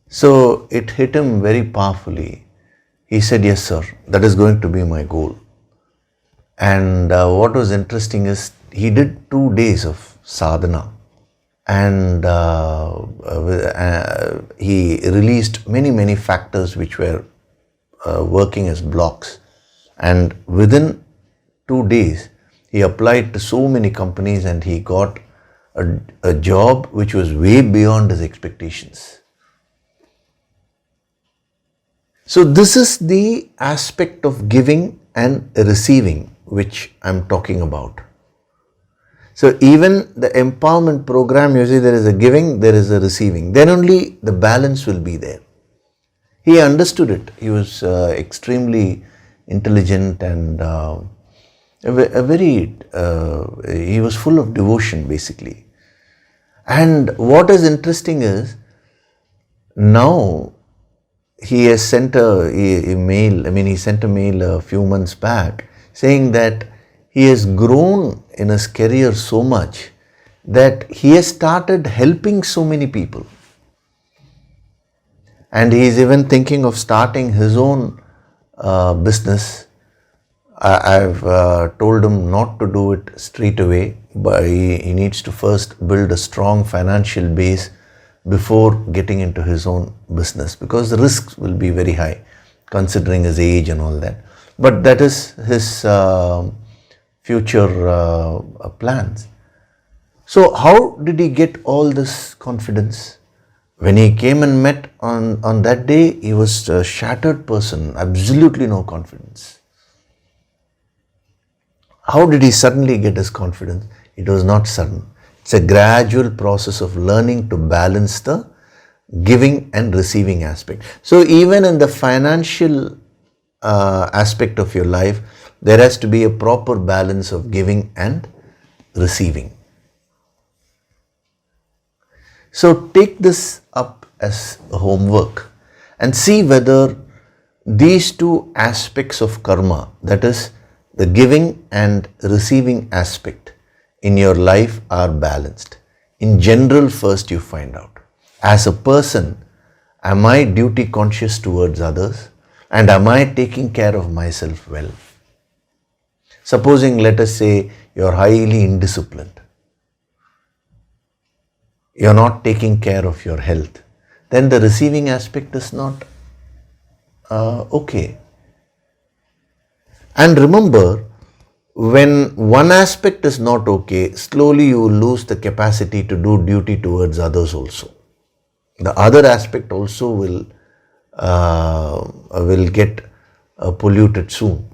So it hit him very powerfully. He said, yes sir, that is going to be my goal. And what was interesting is he did 2 days of sadhana, and he released many factors which were working as blocks. And within 2 days, he applied to so many companies and he got a job which was way beyond his expectations. So this is the aspect of giving and receiving which I'm talking about. So even the empowerment program, you see, there is a giving, there is a receiving. Then only the balance will be there. He understood it. He was extremely intelligent and he was full of devotion basically. And what is interesting is, now he has sent a mail, he sent a mail a few months back saying that he has grown in his career so much that he has started helping so many people. And he is even thinking of starting his own business. I've told him not to do it straight away, but he needs to first build a strong financial base before getting into his own business, because the risks will be very high considering his age and all that. But that is his future plans. So how did he get all this confidence? When he came and met on that day, he was a shattered person, absolutely no confidence. How did he suddenly get his confidence? It was not sudden. It's a gradual process of learning to balance the giving and receiving aspect. So even in the financial aspect of your life, there has to be a proper balance of giving and receiving. So take this up as a homework and see whether these two aspects of karma, that is the giving and receiving aspect in your life, are balanced. In general, first you find out, as a person, am I duty conscious towards others, and am I taking care of myself well? Supposing, let us say, you're highly indisciplined, you're not taking care of your health, then the receiving aspect is not okay. And remember, when one aspect is not okay, slowly you will lose the capacity to do duty towards others also. The other aspect also will get polluted soon.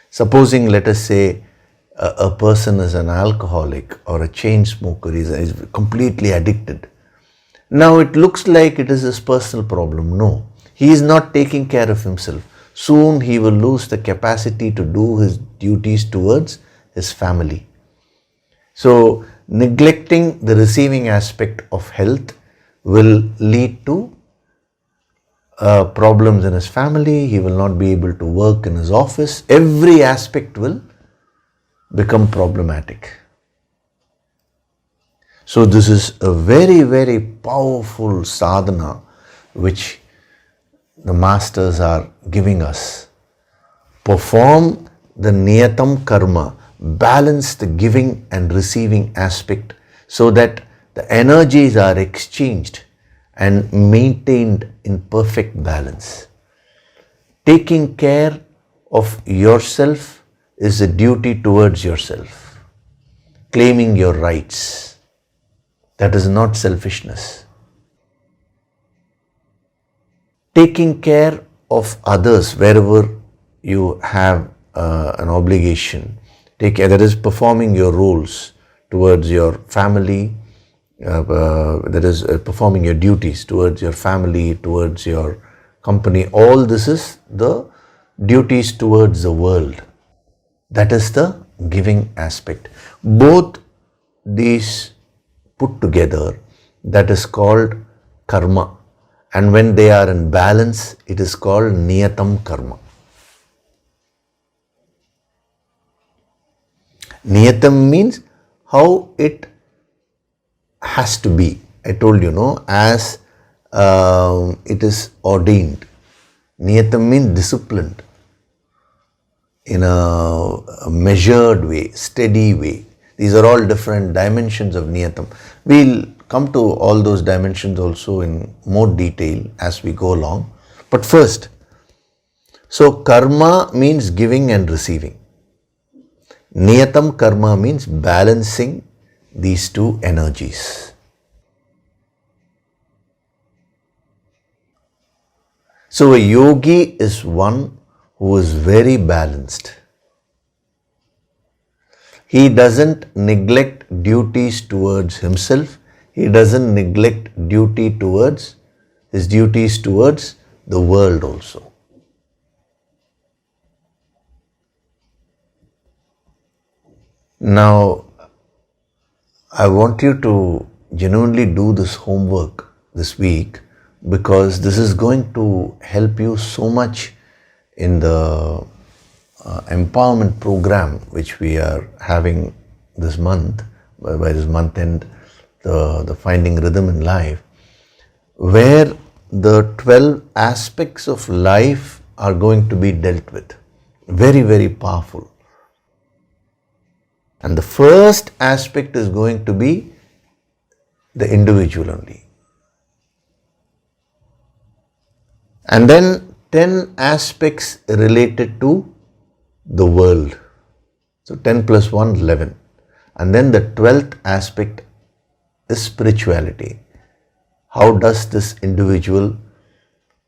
Supposing, let us say, a person is an alcoholic or a chain smoker, is completely addicted. Now it looks like it is his personal problem. No, he is not taking care of himself. Soon he will lose the capacity to do his duties towards his family. So neglecting the receiving aspect of health will lead to problems in his family. He will not be able to work in his office. Every aspect will become problematic. So this is a very powerful sadhana which the masters are giving us. Perform the niyatam karma, balance the giving and receiving aspect so that the energies are exchanged and maintained in perfect balance. Taking care of yourself is a duty towards yourself. Claiming your rights, that is not selfishness. Taking care of others wherever you have an obligation, that is performing your roles towards your family, that is performing your duties towards your family, towards your company. All this is the duties towards the world. That is the giving aspect. Both these put together, that is called karma. And when they are in balance, it is called niyatam karma. Niyatam means how it has to be. I told you, no, as it is ordained. Niyatam means disciplined in a measured way, steady way. These are all different dimensions of Niyatam. We'll come to all those dimensions also in more detail as we go along. But first, so karma means giving and receiving. Niyatam karma means balancing these two energies. So a yogi is one who is very balanced. He doesn't neglect duties towards himself. He doesn't neglect his duties towards the world also. Now, I want you to genuinely do this homework this week, because this is going to help you so much in the empowerment program which we are having this month, by this month end, the Finding Rhythm in Life, where the 12 aspects of life are going to be dealt with. Very, very powerful. And the first aspect is going to be the individual only. And then 10 aspects related to the world. So 10 plus 1, 11. And then the 12th aspect is spirituality. How does this individual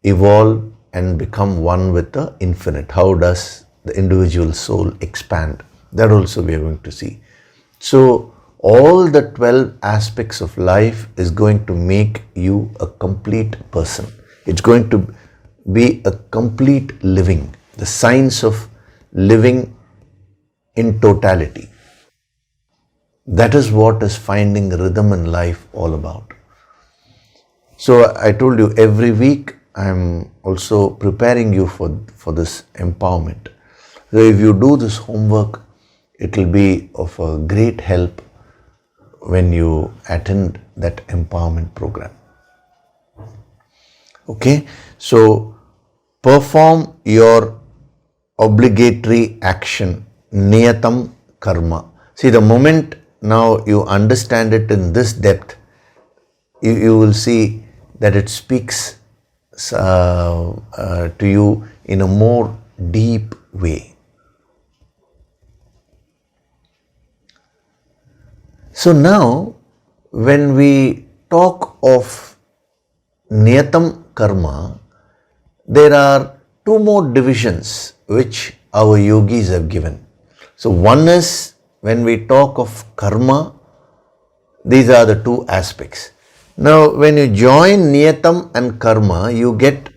evolve and become one with the infinite? How does the individual soul expand? That also we are going to see. So all the 12 aspects of life is going to make you a complete person. It's going to be a complete living, the science of living in totality. That is what is finding rhythm in life all about. So I told you, every week I am also preparing you for this empowerment. So if you do this homework, it will be of a great help when you attend that empowerment program. Okay, so perform your obligatory action, niyatam karma. See, the moment now you understand it in this depth, you will see that it speaks to you in a more deep way. So now, when we talk of niyatam karma, there are two more divisions which our yogis have given. So one is, when we talk of karma, these are the two aspects. Now, when you join niyatam and karma, you get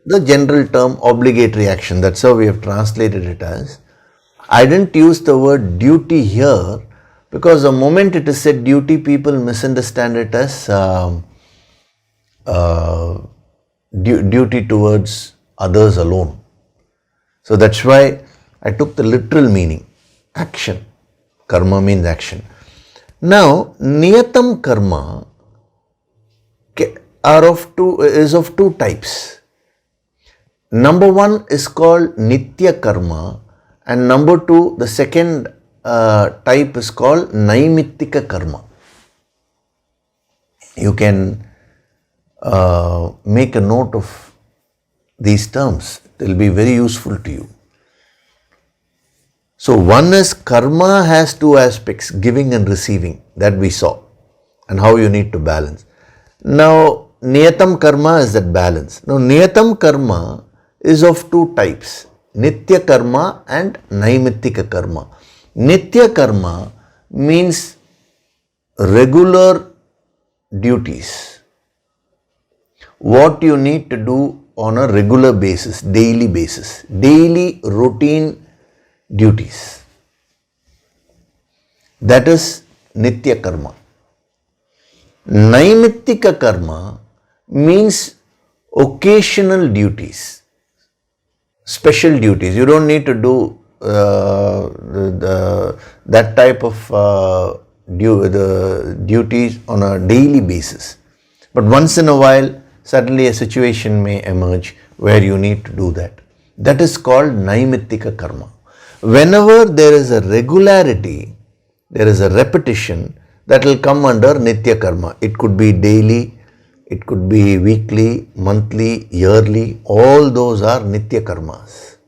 the general term obligatory action. That's how we have translated it as. I didn't use the word duty here, because the moment it is said duty, people misunderstand it as duty towards others alone. So that's why I took the literal meaning, action. Karma means action. Now, niyatam karma is of two types. Number one is called nitya karma, and number two, the second type is called naimittika karma. You can make a note of these terms. They will be very useful to you. So one is, karma has two aspects, giving and receiving, that we saw, and how you need to balance. Now niyatam karma is that balance. Now niyatam karma is of two types, nitya karma and naimittika karma. Nitya karma means regular duties, what you need to do on a regular basis, daily routine duties. That is nitya karma. Naimittika karma means occasional duties, special duties. You don't need to do that type of the duties on a daily basis. But once in a while, suddenly a situation may emerge where you need to do that. That is called naimittika karma. Whenever there is a regularity, there is a repetition, that will come under nitya karma. It could be daily, it could be weekly, monthly, yearly, all those are nitya karmas.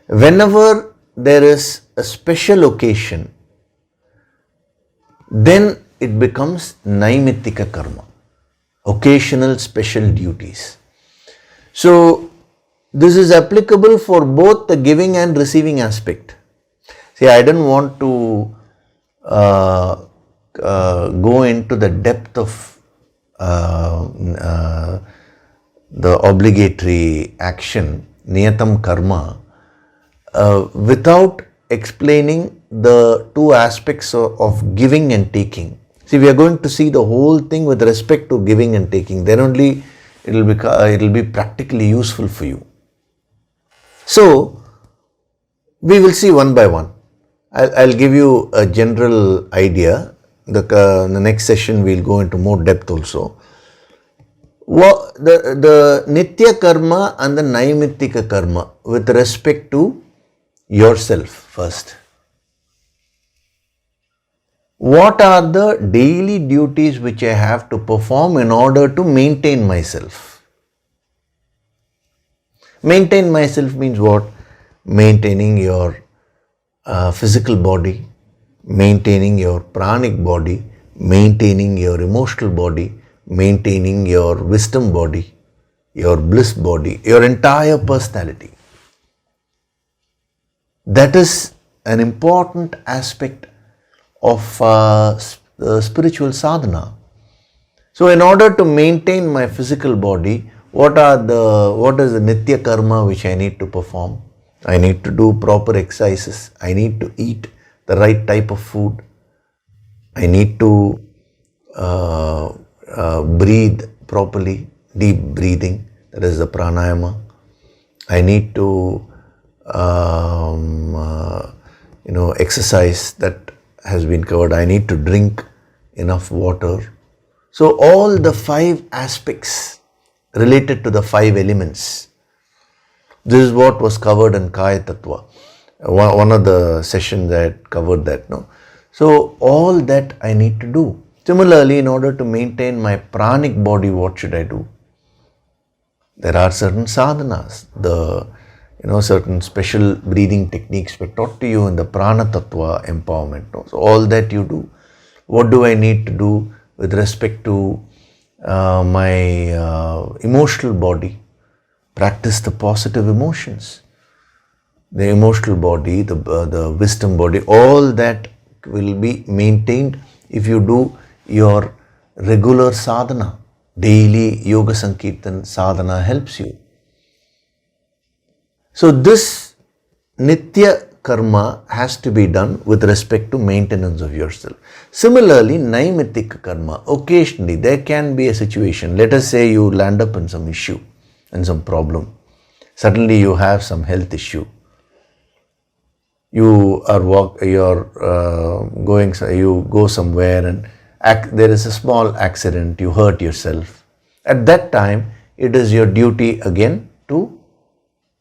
Whenever there is a special occasion, then it becomes naimittika karma, occasional special duties. So this is applicable for both the giving and receiving aspect. See, I don't want to go into the depth of the obligatory action, niyatam karma, without explaining the two aspects of giving and taking. See, we are going to see the whole thing with respect to giving and taking. Then only it will be practically useful for you. So, we will see one by one. I'll give you a general idea. The next session we'll go into more depth also. The nitya karma and the naimittika karma with respect to yourself first. What are the daily duties which I have to perform in order to maintain myself? Maintain myself means what? Maintaining your physical body, maintaining your pranic body, maintaining your emotional body, maintaining your wisdom body, your bliss body, your entire personality. That is an important aspect of spiritual sadhana. So in order to maintain my physical body, what is the nitya karma which I need to perform? I need to do proper exercises. I need to eat the right type of food. I need to breathe properly, deep breathing, that is the pranayama. I need to exercise, that has been covered. I need to drink enough water. So all the 5 aspects related to the 5 elements. This is what was covered in Kaya Tattva. One of the sessions I had covered that. No? So all that I need to do. Similarly, in order to maintain my pranic body, what should I do? There are certain sadhanas. Certain special breathing techniques were taught to you in the Prana Tattva empowerment. No? So all that you do. What do I need to do with respect to my emotional body? Practice the positive emotions. The emotional body, the wisdom body, all that will be maintained if you do your regular sadhana. Daily Yoga Sankirtan sadhana helps you. So this nitya karma has to be done with respect to maintenance of yourself. Similarly, naimittika karma, occasionally there can be a situation. Let us say you land up in some issue and some problem. Suddenly you have some health issue. You go somewhere and there is a small accident, you hurt yourself. At that time, it is your duty again to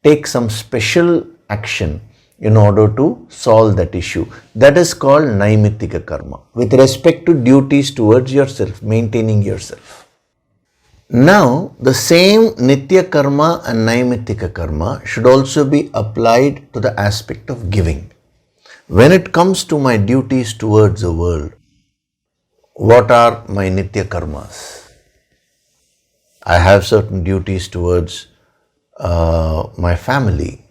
take some special action in order to solve that issue. That is called naimittika karma, with respect to duties towards yourself, maintaining yourself. Now, the same nitya karma and naimittika karma should also be applied to the aspect of giving. When it comes to my duties towards the world, what are my nitya karmas? I have certain duties towards my family.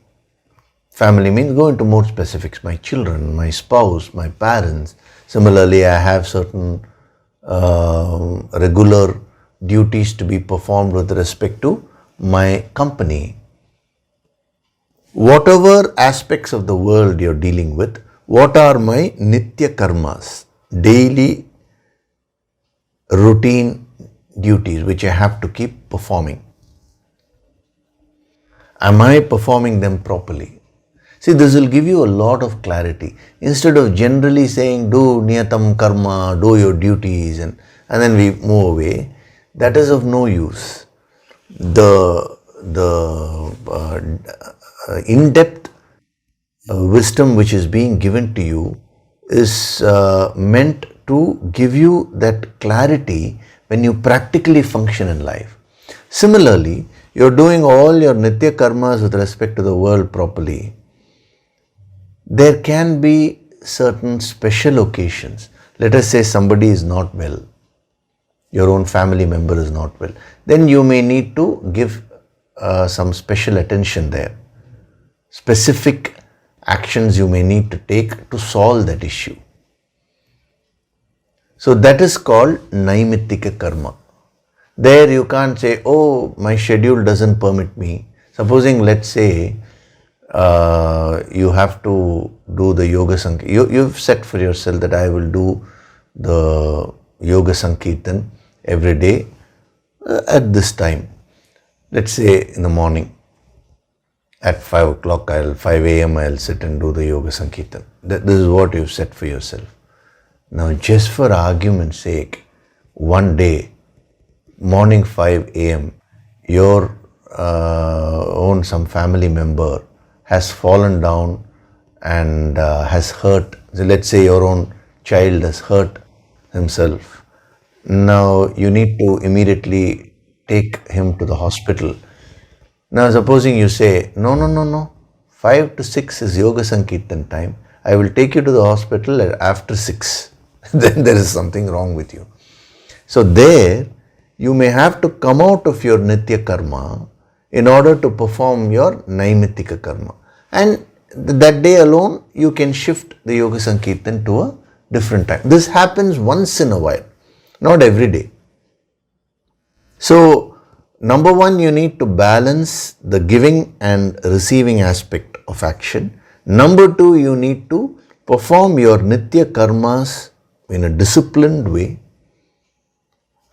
Family means go into more specifics. My children, my spouse, my parents. Similarly, I have certain regular duties to be performed with respect to my company. Whatever aspects of the world you're dealing with, what are my nitya karmas, daily routine duties which I have to keep performing? Am I performing them properly? See, this will give you a lot of clarity. Instead of generally saying, do niyatam karma, do your duties, and then we move away, that is of no use. The in-depth wisdom which is being given to you is meant to give you that clarity when you practically function in life. Similarly, you're doing all your nitya karmas with respect to the world properly. There can be certain special occasions. Let us say somebody is not well, your own family member is not well. Then you may need to give some special attention there. Specific actions you may need to take to solve that issue. So that is called naimittika karma. There you can't say, oh, my schedule doesn't permit me. Supposing, let's say, you have to do the yoga sankirtan. You've set for yourself that I will do the yoga sankirtan every day at this time. Let's say in the morning at 5 o'clock, 5 a.m. I'll sit and do the yoga sankirtan. This is what you've set for yourself. Now, just for argument's sake, one day, morning 5 a.m., your own some family member has fallen down and has hurt. So let's say your own child has hurt himself. Now you need to immediately take him to the hospital. Now supposing you say, no, 5 to 6 is yoga sankirtan time. I will take you to the hospital after 6. Then there is something wrong with you. So there, you may have to come out of your nitya karma in order to perform your naimittika karma. And that day alone, you can shift the yoga sankirtan to a different time. This happens once in a while, not every day. So, number one, you need to balance the giving and receiving aspect of action. Number two, you need to perform your nitya karmas in a disciplined way.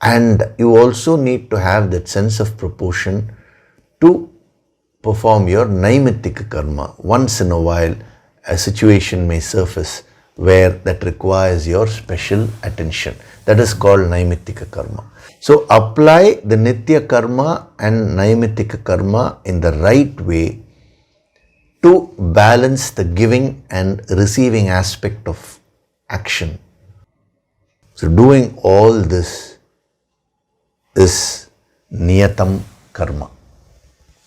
And you also need to have that sense of proportion to perform your naimittika karma. Once in a while, a situation may surface where that requires your special attention. That is called naimittika karma. So apply the nitya karma and naimittika karma in the right way to balance the giving and receiving aspect of action. So doing all this is niyatam karma.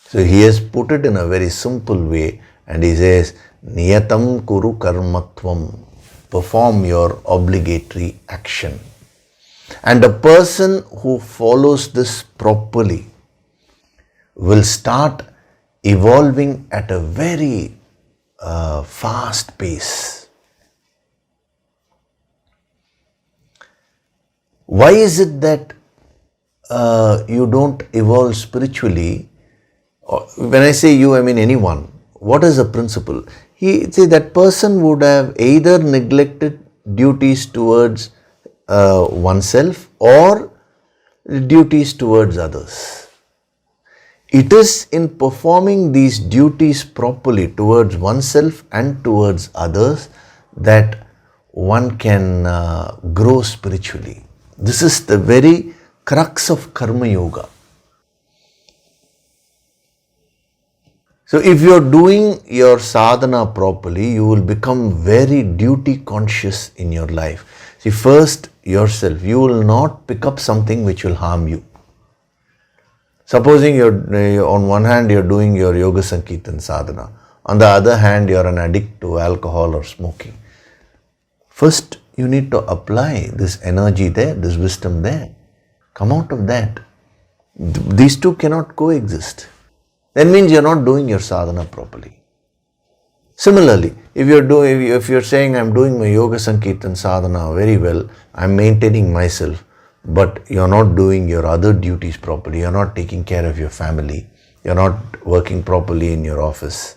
So he has put it in a very simple way and he says, niyatam kuru karmatvam. Perform your obligatory action. And a person who follows this properly will start evolving at a very fast pace. Why is it that you don't evolve spiritually? When I say you, I mean anyone. What is the principle? That person would have either neglected duties towards oneself or duties towards others. It is in performing these duties properly towards oneself and towards others that one can grow spiritually. This is the very crux of karma yoga. So if you are doing your sadhana properly, you will become very duty conscious in your life. See, first yourself, you will not pick up something which will harm you. Supposing you're on one hand you're doing your yoga sankirtan sadhana, on the other hand you're an addict to alcohol or smoking. First you need to apply this energy there, this wisdom there. Come out of that. These two cannot coexist. That means you're not doing your sadhana properly. Similarly, if you're saying I'm doing my yoga sankirtan sadhana very well, I'm maintaining myself, but you're not doing your other duties properly, you're not taking care of your family, you're not working properly in your office,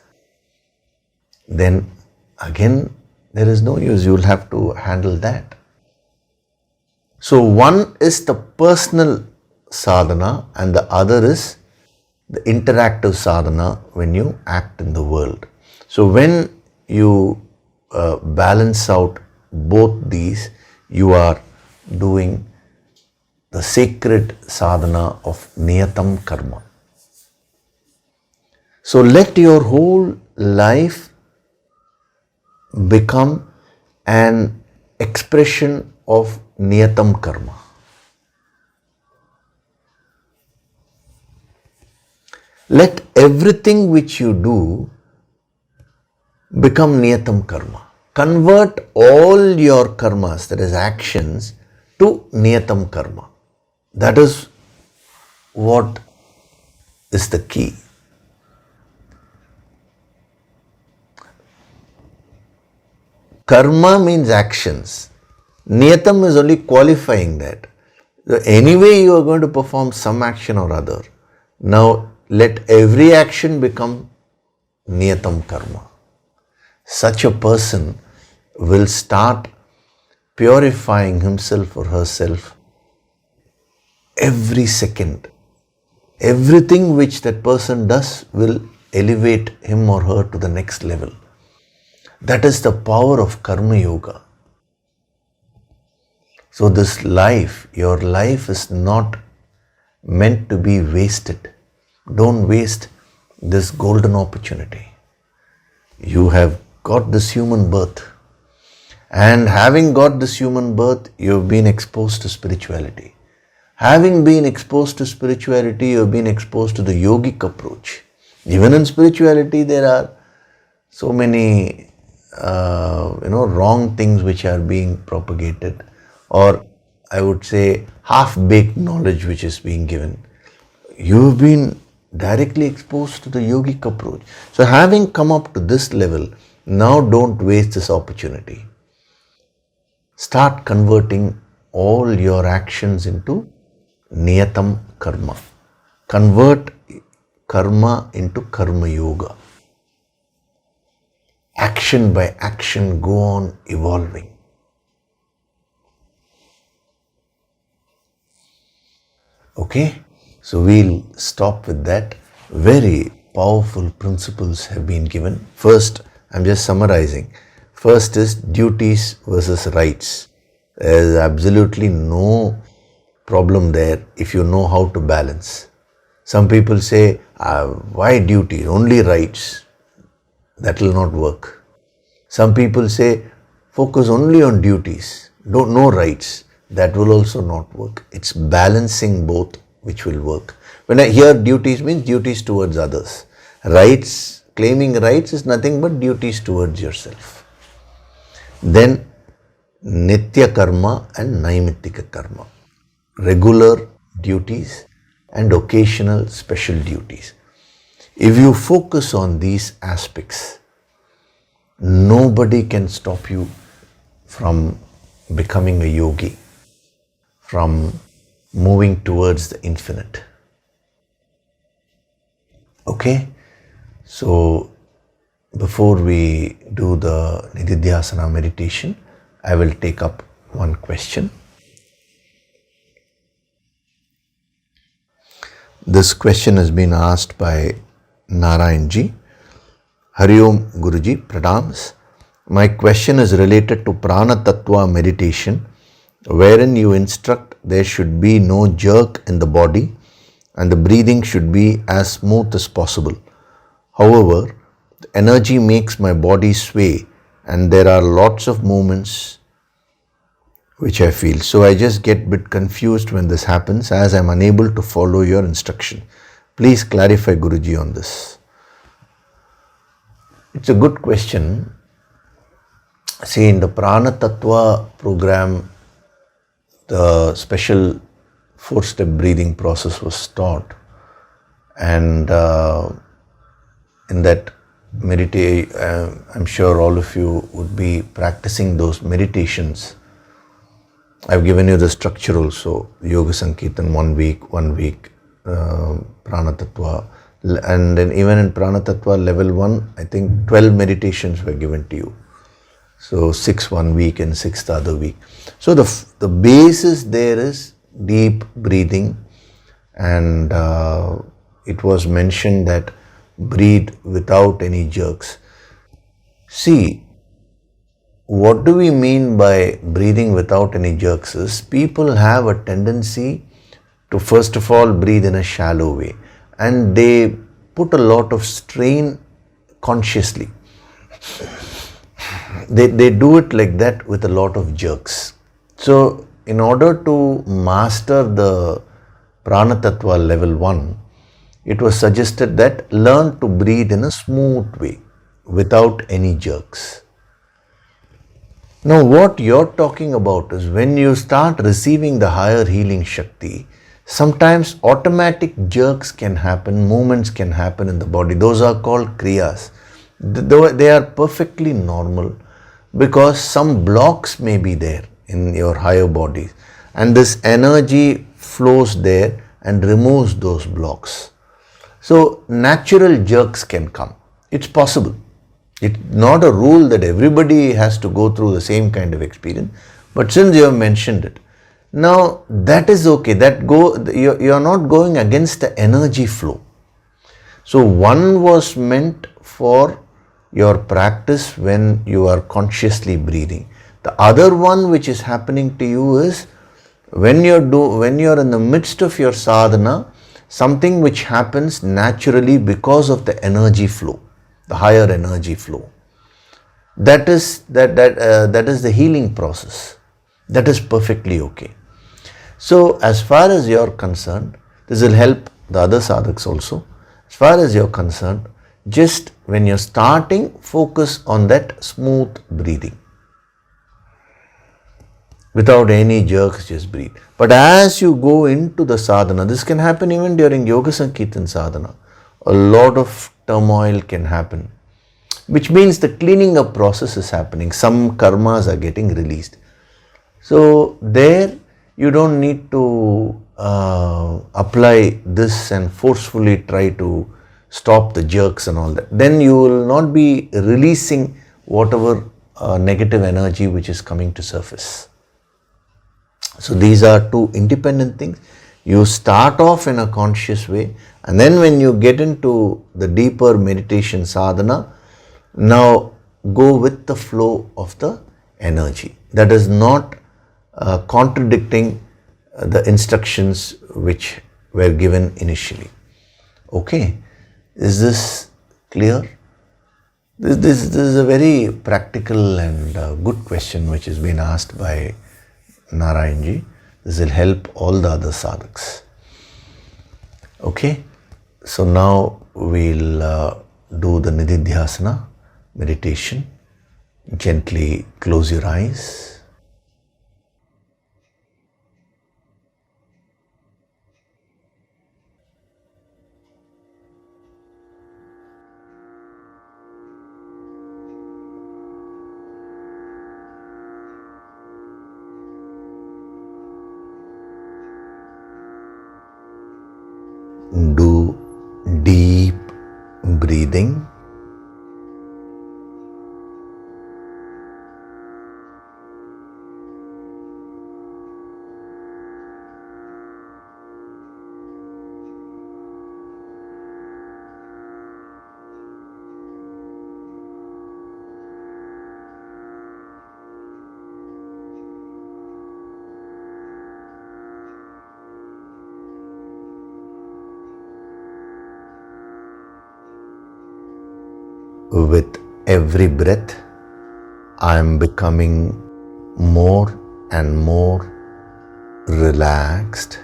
then again there is no use. You will have to handle that. So one is the personal sadhana and the other is the interactive sadhana when you act in the world. So when you balance out both these, you are doing the sacred sadhana of niyatam karma. So let your whole life become an expression of niyatam karma. Let everything which you do become niyatam karma. Convert all your karmas, that is actions, to niyatam karma. That is what is the key. Karma means actions. Niyatam is only qualifying that. So anyway, you are going to perform some action or other. Now, let every action become niyatam karma. Such a person will start purifying himself or herself every second. Everything which that person does will elevate him or her to the next level. That is the power of karma yoga. So this life, your life is not meant to be wasted. Don't waste this golden opportunity. You have got this human birth. And having got this human birth, you have been exposed to spirituality. Having been exposed to spirituality, you have been exposed to the yogic approach. Even in spirituality, there are so many wrong things which are being propagated, or I would say half-baked knowledge which is being given. You have been directly exposed to the yogic approach. So having come up to this level, now don't waste this opportunity. Start converting all your actions into niyatam karma. Convert karma into karma yoga. Action by action, go on evolving. Okay? So we'll stop with that. Very powerful principles have been given. First, I'm just summarizing. First is duties versus rights. There is absolutely no problem there if you know how to balance. Some people say, why duties? Only rights. That will not work. Some people say, focus only on duties, no rights. That will also not work. It's balancing both which will work. When I hear duties, means duties towards others. Rights, claiming rights is nothing but duties towards yourself. Then nitya karma and naimittika karma. Regular duties and occasional special duties. If you focus on these aspects, nobody can stop you from becoming a yogi, from moving towards the infinite. Okay? So, before we do the Nididhyasana meditation, I will take up one question. This question has been asked by Narayanji. Hari Om Guruji, pranams. My question is related to Prana Tattva meditation, wherein you instruct there should be no jerk in the body and the breathing should be as smooth as possible. However, the energy makes my body sway and there are lots of movements which I feel. So I just get a bit confused when this happens, as I am unable to follow your instruction. Please clarify, Guruji, on this. It's a good question. See, in the Prana Tattva program, the special 4-step breathing process was taught, and in that meditation, I'm sure all of you would be practicing those meditations. I've given you the structure also. Yoga Sankirtan 1 week, Prana Tattva, and then even in Prana Tattva level 1, I think 12 meditations were given to you. So 6 1 week and 6 the other week. So the basis there is deep breathing and it was mentioned that breathe without any jerks. See, what do we mean by breathing without any jerks is people have a tendency to first of all breathe in a shallow way, and they put a lot of strain consciously. They do it like that with a lot of jerks. So in order to master the prana tattva level 1, it was suggested that learn to breathe in a smooth way without any jerks. Now, what you're talking about is when you start receiving the higher healing Shakti, sometimes automatic jerks can happen, movements can happen in the body. Those are called kriyas. They are perfectly normal because some blocks may be there in your higher body, and this energy flows there and removes those blocks. So, natural jerks can come. It's possible. It's not a rule that everybody has to go through the same kind of experience, but since you have mentioned it, now that is okay. You are not going against the energy flow. So one was meant for your practice when you are consciously breathing. The other one which is happening to you is when you're in the midst of your sadhana, something which happens naturally because of the energy flow, the higher energy flow. That is the healing process. That is perfectly okay. So as far as you're concerned, this will help the other sadhaks also. As far as you're concerned, just when you're starting, focus on that smooth breathing. Without any jerks, just breathe. But as you go into the sadhana, this can happen even during Yoga Sankirtan sadhana. A lot of turmoil can happen, which means the cleaning up process is happening. Some karmas are getting released. So there you don't need to apply this and forcefully try to stop the jerks and all that. Then you will not be releasing whatever negative energy which is coming to surface. So these are two independent things. You start off in a conscious way, and then when you get into the deeper meditation sadhana, now go with the flow of the energy. That is not contradicting the instructions which were given initially. Okay, is this clear? This is a very practical and good question which has been asked by Narayanji. This will help all the other sadhaks. Okay, so now we'll do the Nididhyasana meditation. Gently close your eyes. Do deep breathing. With every breath, I am becoming more and more relaxed.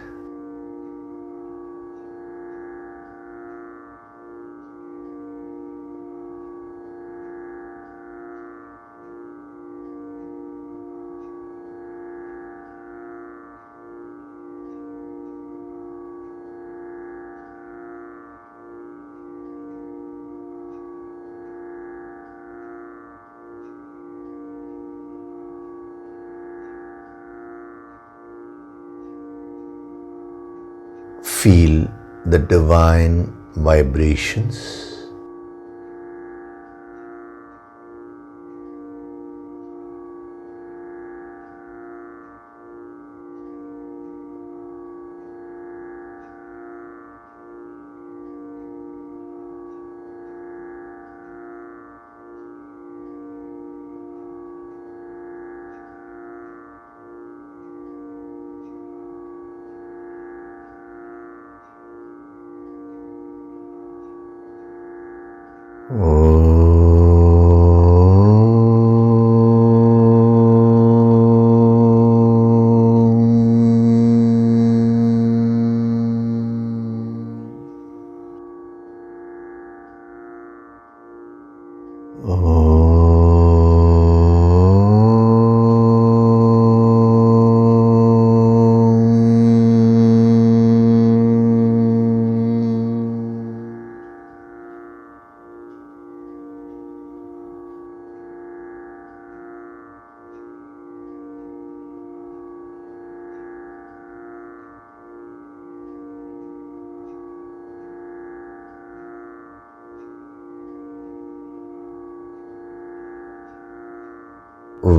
Feel the divine vibrations.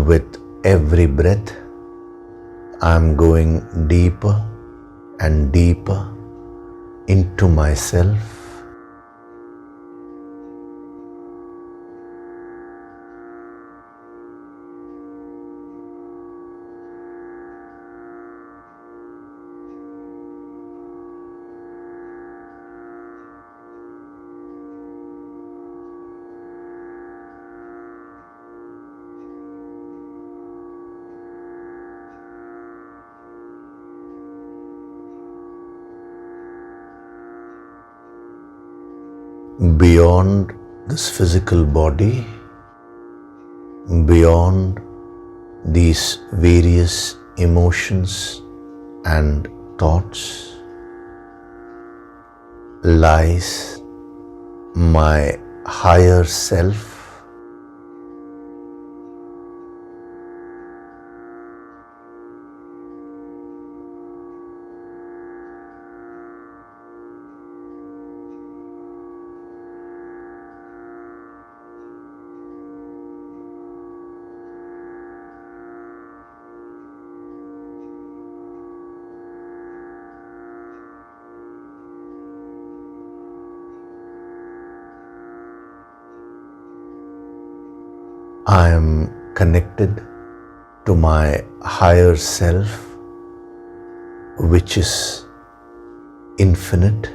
With every breath, I'm going deeper and deeper into myself. Beyond this physical body, beyond these various emotions and thoughts, lies my higher self. I am connected to my higher self, which is infinite.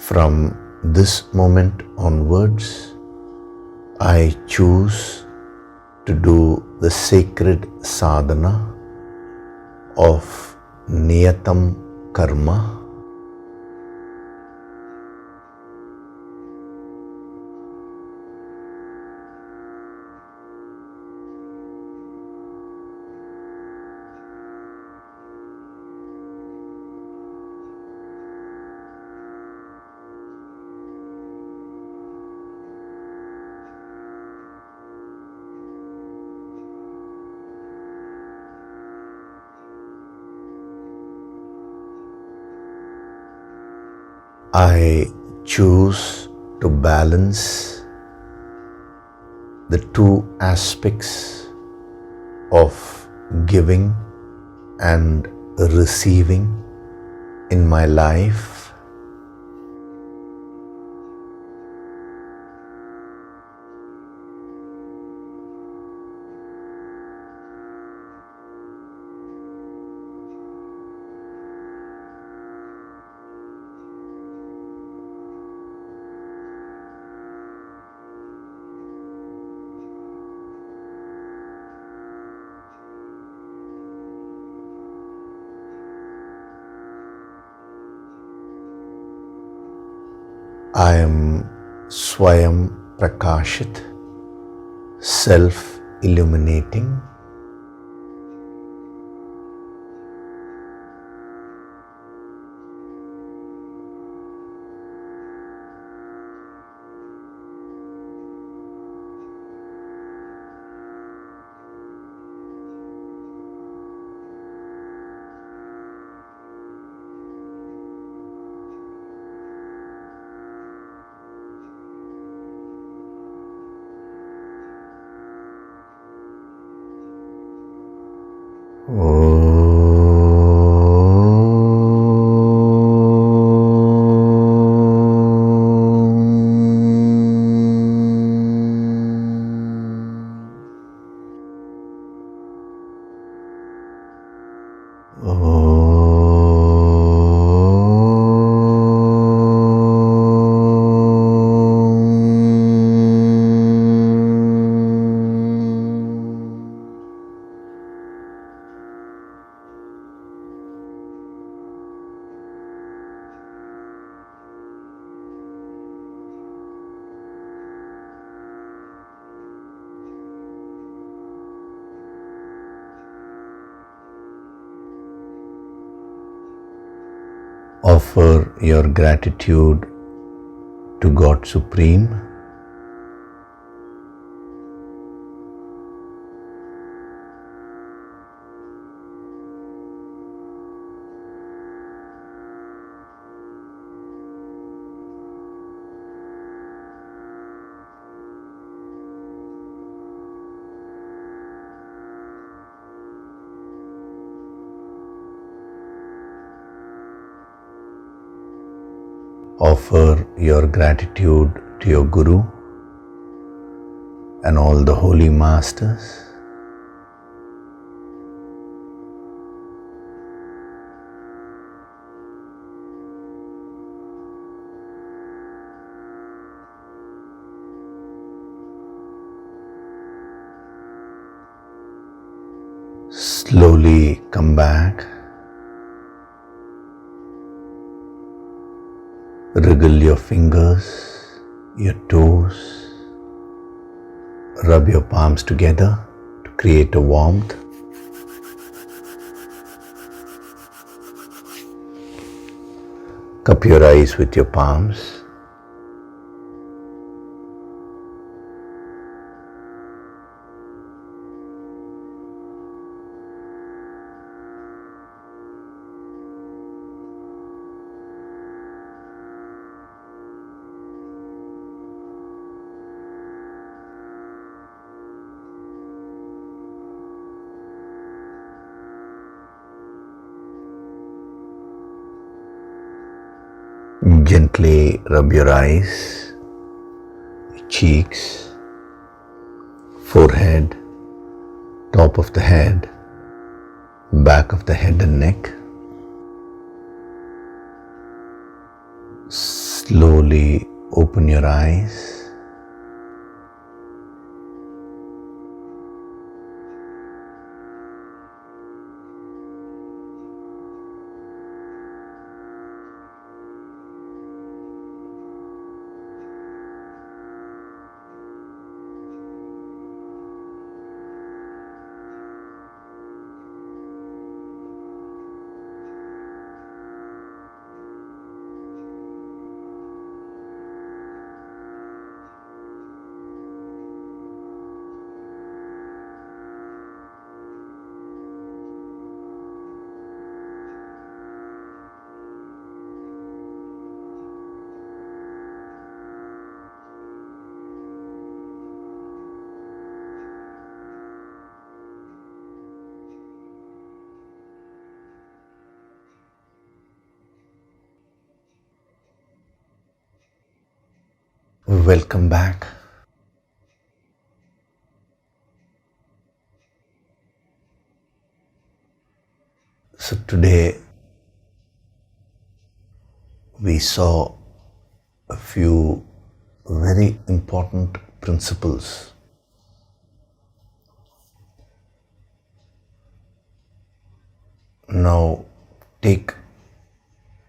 From this moment onwards, I choose to do the sacred sadhana of niyatam karma. I choose to balance the two aspects of giving and receiving in my life. I am Swayam Prakashit, self-illuminating. Offer your gratitude to God Supreme. Offer your gratitude to your Guru and all the holy masters. Slowly come back. Wriggle your fingers, your toes. Rub your palms together to create a warmth. Cup your eyes with your palms. Gently rub your eyes, cheeks, forehead, top of the head, back of the head and neck. Slowly open your eyes. Welcome back. So today we saw a few very important principles. Now take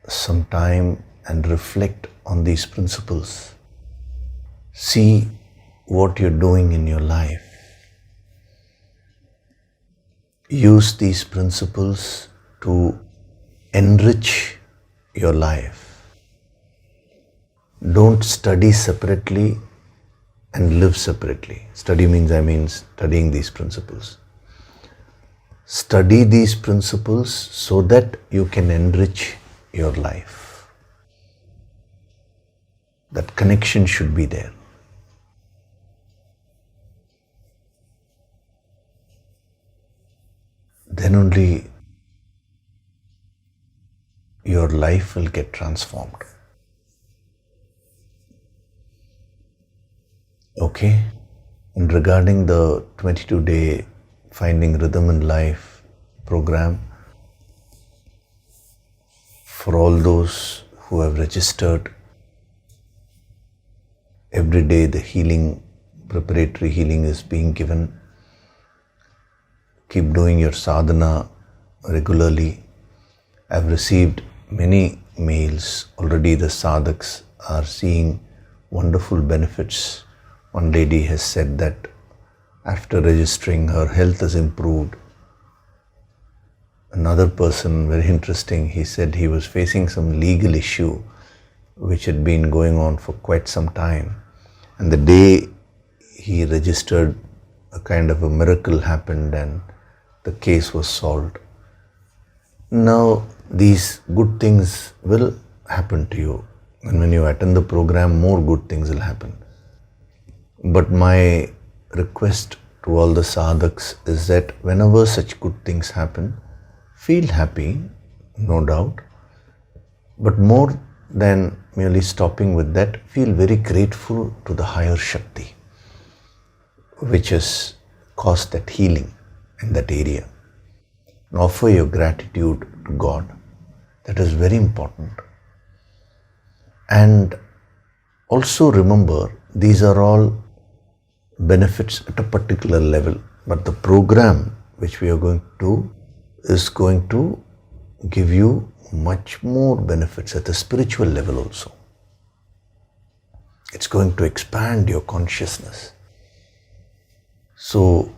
some time and reflect on these principles. See what you're doing in your life. Use these principles to enrich your life. Don't study separately and live separately. Study means studying these principles. Study these principles so that you can enrich your life. That connection should be there. Then only your life will get transformed. Okay? And regarding the 22-day Finding Rhythm in Life program, for all those who have registered, every day the healing, preparatory healing is being given. Keep doing your sadhana regularly. I've received many mails. Already the sadhaks are seeing wonderful benefits. One lady has said that after registering, her health has improved. Another person, very interesting, he said he was facing some legal issue which had been going on for quite some time. And the day he registered, a kind of a miracle happened and the case was solved. Now, these good things will happen to you. And when you attend the program, more good things will happen. But my request to all the sadhaks is that whenever such good things happen, feel happy, no doubt. But more than merely stopping with that, feel very grateful to the higher Shakti, which has caused that healing in that area. And offer your gratitude to God. That is very important. And also remember, these are all benefits at a particular level. But the program which we are going to do is going to give you much more benefits at the spiritual level also. It's going to expand your consciousness. So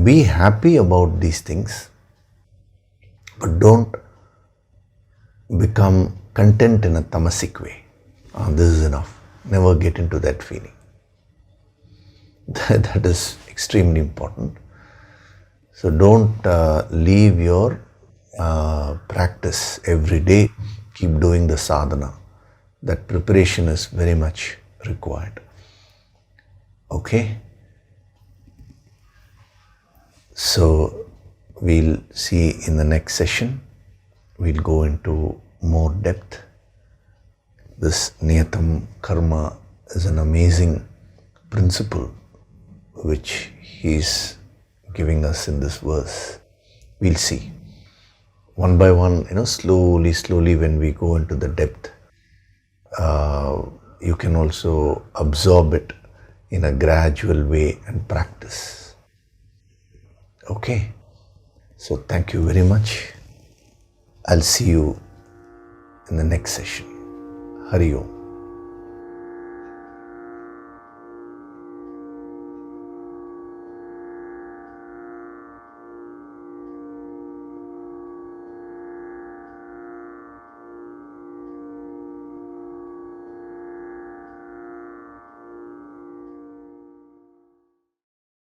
be happy about these things, but don't become content in a tamasic way. This is enough. Never get into that feeling. That is extremely important. So don't leave your practice every day. Keep doing the sadhana. That preparation is very much required. Okay? So we'll see in the next session. We'll go into more depth. This niyatam karma is an amazing principle which he's giving us in this verse. We'll see. One by one, slowly when we go into the depth, you can also absorb it in a gradual way and practice. Okay? So thank you very much. I'll see you in the next session. Hari Om.